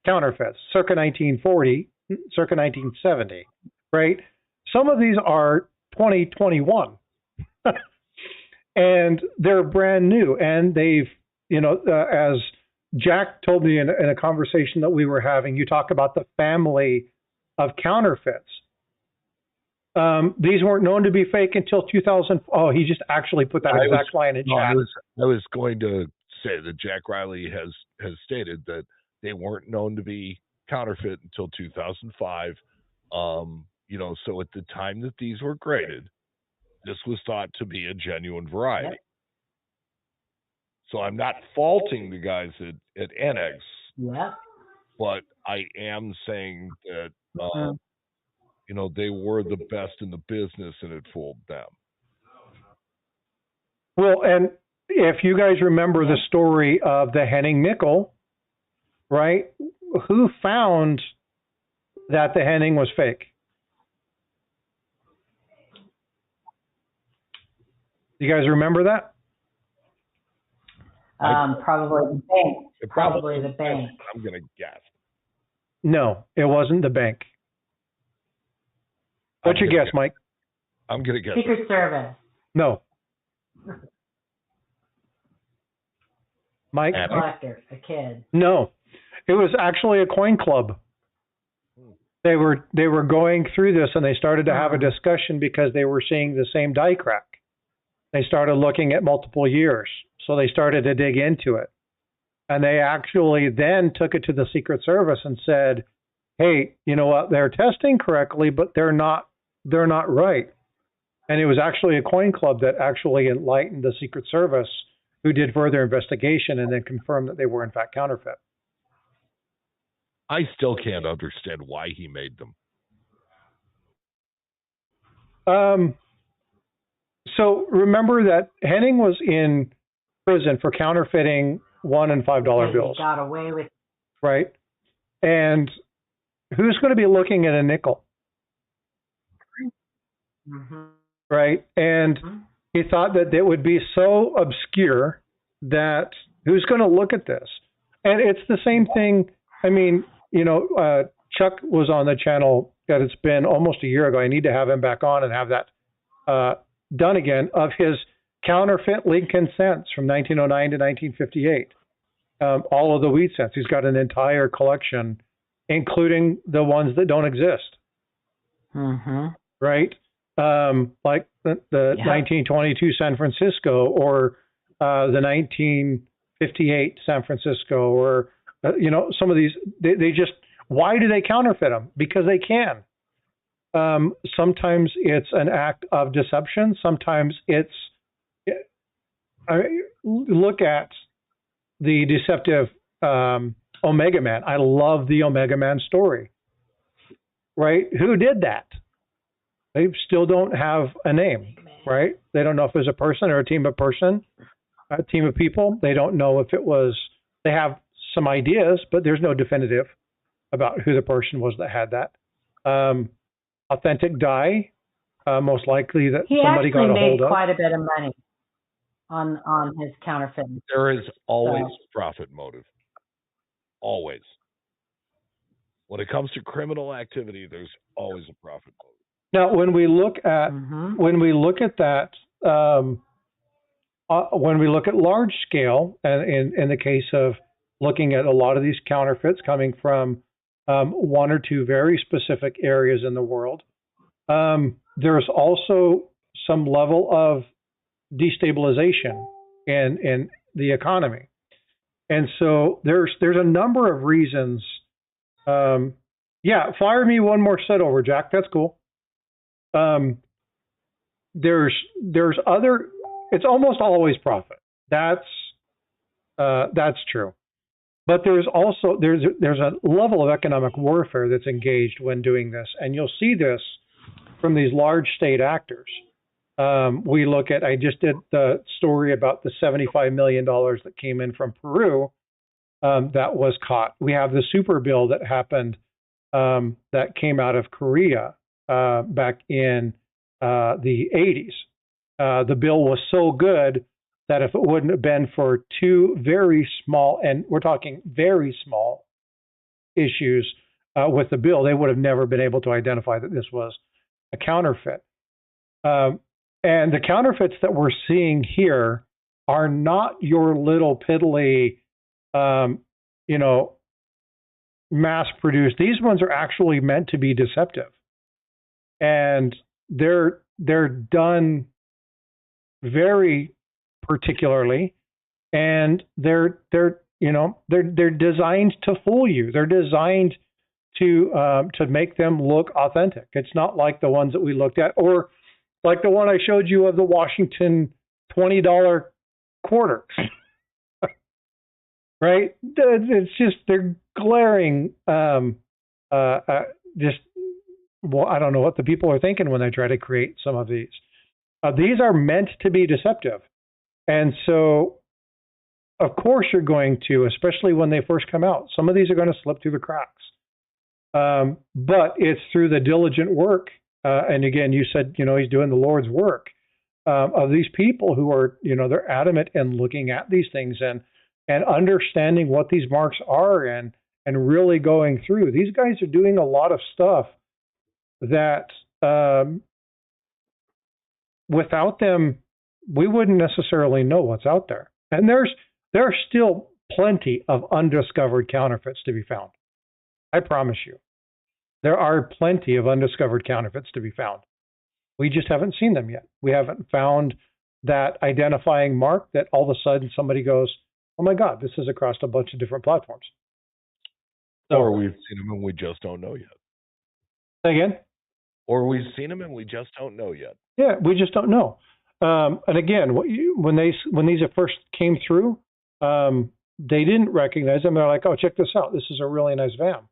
counterfeits, circa 1940, circa 1970, right? Some of these are 2021 and they're brand new, and they've, as Jack told me in a conversation that we were having, you talk about the family of counterfeits. These weren't known to be fake until 2000. Oh, he just actually put that exact line in chat. I was going to say that Jack Riley has stated that they weren't known to be counterfeit until 2005. So at the time that these were graded, this was thought to be a genuine variety. Yep. So I'm not faulting the guys at Annex, but I am saying that, they were the best in the business and it fooled them. Well, and if you guys remember the story of the Henning nickel, right? Who found that the Henning was fake? You guys remember that? Probably the bank. Probably the bank. I'm going to guess. No, it wasn't the bank. What's your guess, Mike? I'm going to guess. Secret Service. No. Mike? A collector, a kid. No. It was actually a coin club. They were going through this, and they started to have a discussion because they were seeing the same die crack. They started looking at multiple years, so they started to dig into it. And they actually then took it to the Secret Service and said, hey, you know what, they're testing correctly, but they're not right. And it was actually a coin club that actually enlightened the Secret Service, who did further investigation and then confirmed that they were in fact counterfeit. I still can't understand why he made them. So remember that Henning was in prison for counterfeiting $1 and $5 bills. He got away with. Right. And who's going to be looking at a nickel? Mm-hmm. Right. And he thought that it would be so obscure that who's going to look at this? And it's the same thing. I mean, you know, Chuck was on the channel that it's been almost a year ago. I need to have him back on and have that done again, of his counterfeit Lincoln cents from 1909 to 1958. All of the wheat cents. He's got an entire collection, including the ones that don't exist. Mm-hmm. Right? Like the 1922 San Francisco, or the 1958 San Francisco, or, you know, some of these, they just, why do they counterfeit them? Because they can. Sometimes it's an act of deception. Sometimes it's, look at the deceptive Omega Man. I love the Omega Man story. Right? Who did that? They still don't have a name, right? They don't know if it was a person or a team of people. They don't know if it was, they have some ideas, but there's no definitive about who the person was that had that. Authentic die, most likely that somebody got a hold of. He actually made quite a bit of money on his counterfeit. There is always profit motive. Always. When it comes to criminal activity, there's always a profit motive. Now, when we look at when we look at that, when we look at large scale, and in the case of looking at a lot of these counterfeits coming from one or two very specific areas in the world, there's also some level of destabilization in the economy, and so there's a number of reasons. Yeah, fire me one more set over, Jack. That's cool. There's other. It's almost always profit. That's true. But there's also there's a level of economic warfare that's engaged when doing this, and you'll see this from these large state actors. We look at. I just did the story about the $75 million that came in from Peru that was caught. We have the super bill that happened that came out of Korea back in the 80s. The bill was so good that if it wouldn't have been for two very small, and we're talking very small issues with the bill, they would have never been able to identify that this was a counterfeit. And the counterfeits that we're seeing here are not your little piddly, mass-produced. These ones are actually meant to be deceptive, and they're done very particularly, and they're designed to fool you. They're designed to make them look authentic. It's not like the ones that we looked at, or like the one I showed you of the Washington $20 quarter. Right? It's just, they're glaring. I don't know what the people are thinking when they try to create some of these. These are meant to be deceptive. And so, of course, you're going to, especially when they first come out, some of these are going to slip through the cracks. But it's through the diligent work. And again, you said, he's doing the Lord's work of these people who are, they're adamant in looking at these things and understanding what these marks are and really going through. These guys are doing a lot of stuff that without them, we wouldn't necessarily know what's out there. And there's still plenty of undiscovered counterfeits to be found. I promise you. There are plenty of undiscovered counterfeits to be found. We just haven't seen them yet. We haven't found that identifying mark that all of a sudden somebody goes, oh my God, this is across a bunch of different platforms. So, or we've seen them and we just don't know yet. Again? Or we've seen them and we just don't know yet. Yeah, we just don't know. And again, when these first came through, they didn't recognize them. They're like, oh, check this out. This is a really nice VAM.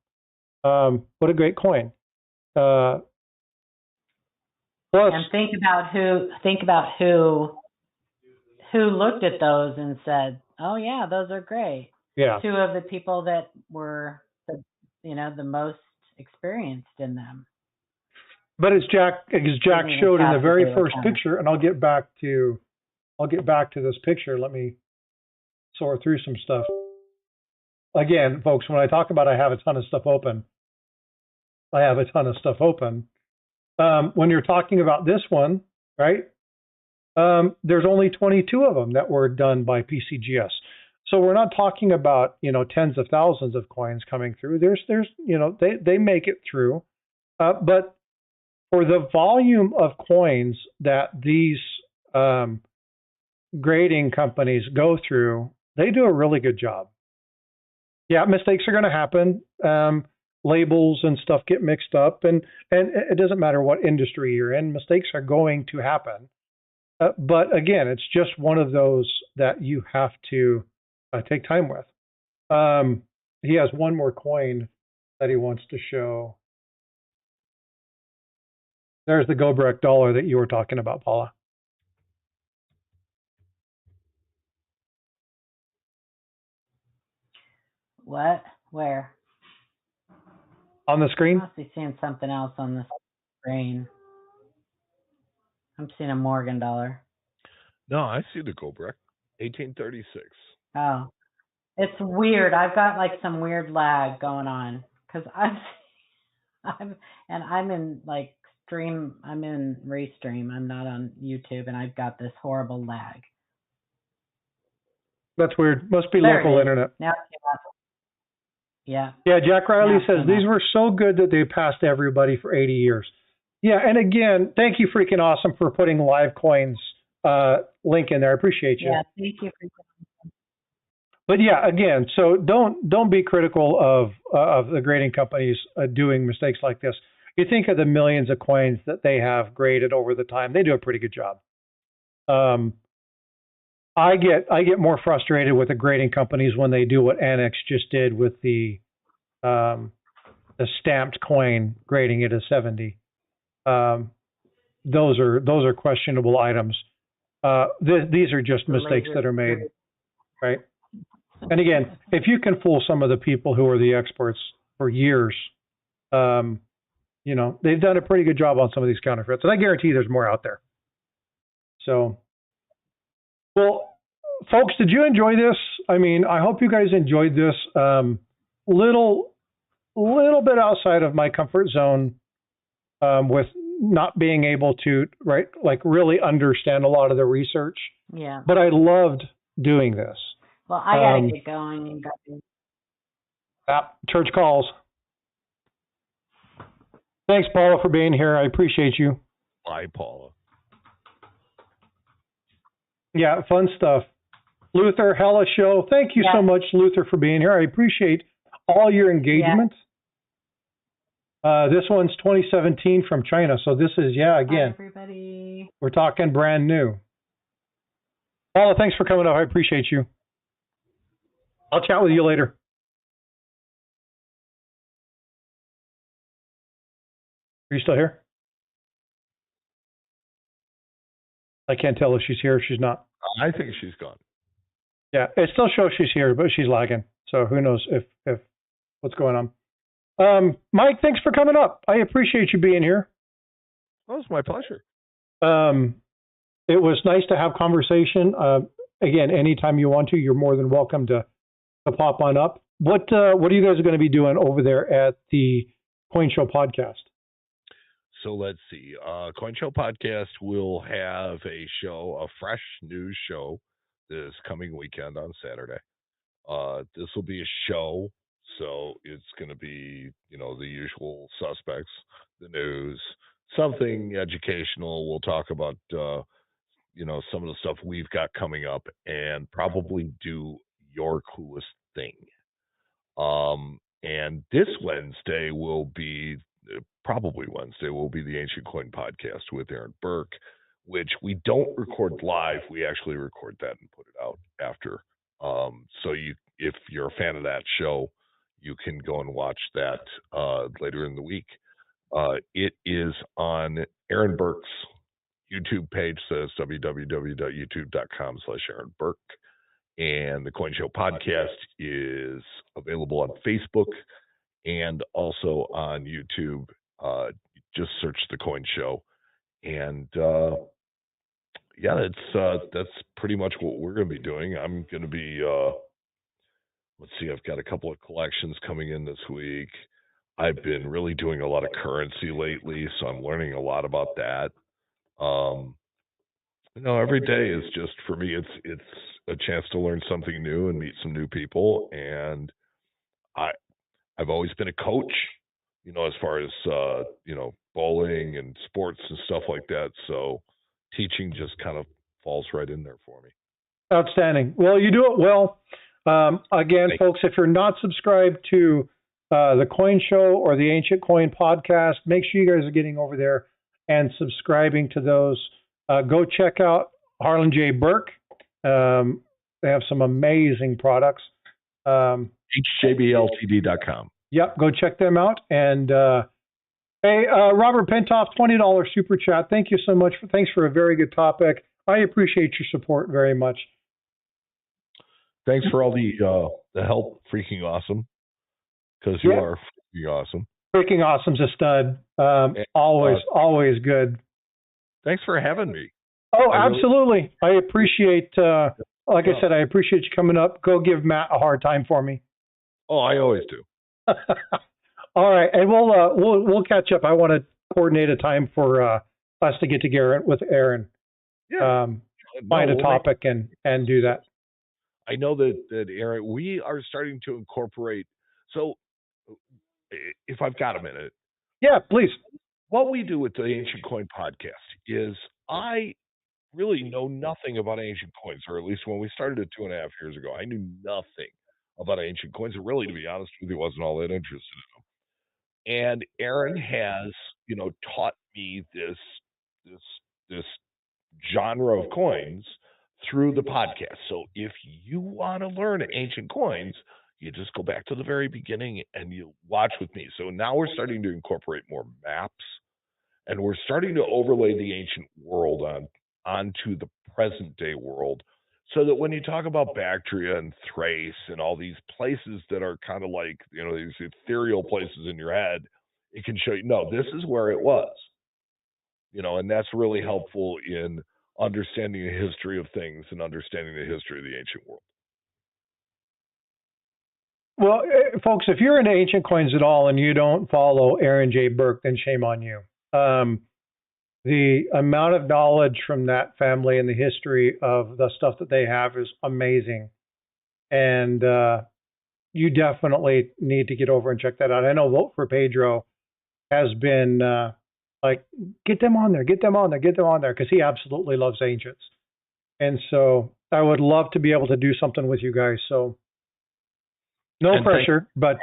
What a great coin. Plus, and think about who looked at those and said, oh yeah, those are great. Yeah. Two of the people that were the most experienced in them. But as Jack showed in the very first picture, and I'll get back to this picture. Let me sort through some stuff. Again, folks, when I talk about I have a ton of stuff open, I have a ton of stuff open. When you're talking about this one, right? There's only 22 of them that were done by PCGS. So we're not talking about, tens of thousands of coins coming through. There's they make it through. But for the volume of coins that these grading companies go through, they do a really good job. Yeah, mistakes are going to happen. Labels and stuff get mixed up, and it doesn't matter what industry you're in, mistakes are going to happen. But again, it's just one of those that you have to take time with. He has one more coin that he wants to show. There's the Gobrek dollar that you were talking about, Paula. What? Where? On the screen? I must be seeing something else on the screen. I'm seeing a Morgan dollar. No, I see the Gobrek, 1836. Oh, it's weird. I've got like some weird lag going on because I'm in like stream. I'm in Restream. I'm not on YouTube, and I've got this horrible lag. That's weird. Must be local internet. Now, yeah. Yeah, Jack Riley says these were so good that they passed everybody for 80 years. Yeah, and again, thank you, freaking awesome, for putting Live Coins link in there. I appreciate you. Yeah, thank you for. But yeah, again, so don't be critical of the grading companies doing mistakes like this. You think of the millions of coins that they have graded over the time; they do a pretty good job. I get more frustrated with the grading companies when they do what Annex just did with the stamped coin, grading it as 70. Those are questionable items. These are just mistakes that are made, right? And again, if you can fool some of the people who are the experts for years, they've done a pretty good job on some of these counterfeits, and I guarantee there's more out there. So, well, folks, did you enjoy this? I mean, I hope you guys enjoyed this. Little bit outside of my comfort zone with not being able to, right, like really understand a lot of the research. Yeah. But I loved doing this. Well, I gotta get going. Church calls. Thanks, Paula, for being here. I appreciate you. Bye, Paula. Yeah, fun stuff. Luther, hella show. Thank you so much, Luther, for being here. I appreciate all your engagement. This one's 2017 from China. So this is, again, hi, everybody. We're talking brand new. Paula, thanks for coming up. I appreciate you. I'll chat with you later. Are you still here? I can't tell if she's here or she's not. I think she's gone. Yeah, it still shows she's here, but she's lagging. So who knows if what's going on. Mike, thanks for coming up. I appreciate you being here. Oh, it's my pleasure. It was nice to have conversation. Again, anytime you want to, you're more than welcome to pop on up. What are you guys going to be doing over there at the Coin Show podcast? So let's see. Coin Show podcast will have a fresh news show this coming weekend on Saturday. This will be a show So it's going to be, the usual suspects, the news, something educational. We'll talk about, some of the stuff we've got coming up, and probably do your coolest thing. And this Wednesday will be, probably Wednesday, will be the Ancient Coin Podcast with Aaron Burke, which we don't record live. We actually record that and put it out after. So if you're a fan of that show, you can go and watch that later in the week. It is on Aaron Burke's YouTube page, says www.youtube.com/Aaron Burke. And the Coin Show podcast is available on Facebook and also on YouTube. Just search the Coin Show. And that's pretty much what we're going to be doing. I'm going to be, let's see, I've got a couple of collections coming in this week. I've been really doing a lot of currency lately, so I'm learning a lot about that. Every day is just, for me, it's a chance to learn something new and meet some new people. And I've always been a coach, as far as, bowling and sports and stuff like that. So teaching just kind of falls right in there for me. Outstanding. Well, you do it well. Again, folks, if you're not subscribed to the Coin Show or the Ancient Coin Podcast, make sure you guys are getting over there and subscribing to those. Go check out Harlan J. Burke. They have some amazing products. HJBLTD.com. Yep, go check them out. And hey, Robert Pentoff, $20 super chat. Thank you so much. Thanks for a very good topic. I appreciate your support very much. Thanks for all the help. Freaking awesome. Because you are freaking awesome. Freaking awesome's a stud. Always good. Thanks for having me. Oh, absolutely. I appreciate, like I said, I appreciate you coming up. Go give Matt a hard time for me. Oh, I always do. All right, and we'll catch up. I want to coordinate a time for us to get together with Aaron. Yeah. Find a topic and do that. I know that Aaron, we are starting to incorporate. So, if I've got a minute. Yeah, please. What we do with the Ancient Coin Podcast is, I really know nothing about ancient coins, or at least when we started it 2.5 years ago, I knew nothing about ancient coins. And really, to be honest with you, wasn't all that interested in them. And Aaron has, taught me this genre of coins through the podcast. So if you want to learn ancient coins, you just go back to the very beginning and you watch with me. So now we're starting to incorporate more maps, and we're starting to overlay the ancient world onto the present day world, so that when you talk about Bactria and Thrace and all these places that are kind of like, these ethereal places in your head, it can show you, no, this is where it was. And that's really helpful in understanding the history of things and understanding the history of the ancient world. Well, folks, if you're into ancient coins at all and you don't follow Aaron J. Burke, then shame on you. The amount of knowledge from that family and the history of the stuff that they have is amazing. And you definitely need to get over and check that out. I know Vote for Pedro has been get them on there, because he absolutely loves ancients. And so I would love to be able to do something with you guys. So no pressure, but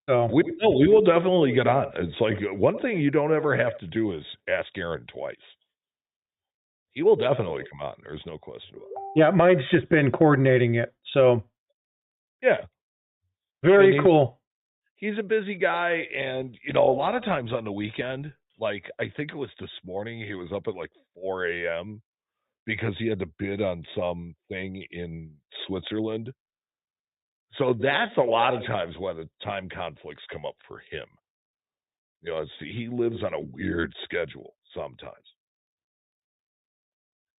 So we will definitely get on. It's like, one thing you don't ever have to do is ask Aaron twice. He will definitely come on. There's no question about it. Yeah, mine's just been coordinating it. So yeah, very cool. He's a busy guy, and a lot of times on the weekend, like I think it was this morning, he was up at like 4 a.m. because he had to bid on something in Switzerland. So that's a lot of times when the time conflicts come up for him. He lives on a weird schedule sometimes.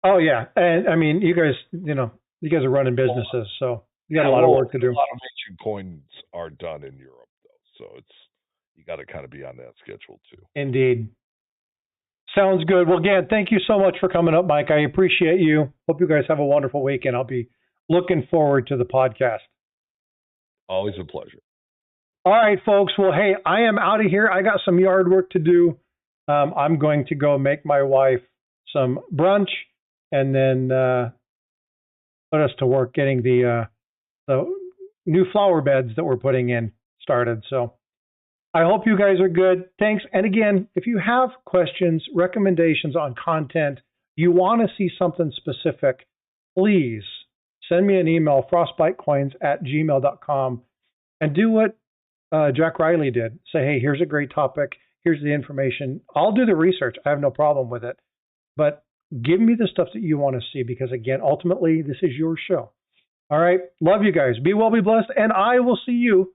Oh yeah, and I mean, you guys are running businesses, so you got a lot of work to do. A lot of ancient coins are done in Europe, though, so you got to kind of be on that schedule too. Indeed. Sounds good. Well, again, thank you so much for coming up, Mike. I appreciate you. Hope you guys have a wonderful weekend. I'll be looking forward to the podcast. Always a pleasure. All right, folks. Well, hey, I am out of here. I got some yard work to do. I'm going to go make my wife some brunch and then put us to work getting the new flower beds that we're putting in started. So I hope you guys are good. Thanks. And again, if you have questions, recommendations on content, you want to see something specific, please send me an email, frostbytecoins@gmail.com, and do what Jack Riley did. Say, hey, here's a great topic. Here's the information. I'll do the research. I have no problem with it. But give me the stuff that you want to see because, again, ultimately, this is your show. All right. Love you guys. Be well, be blessed. And I will see you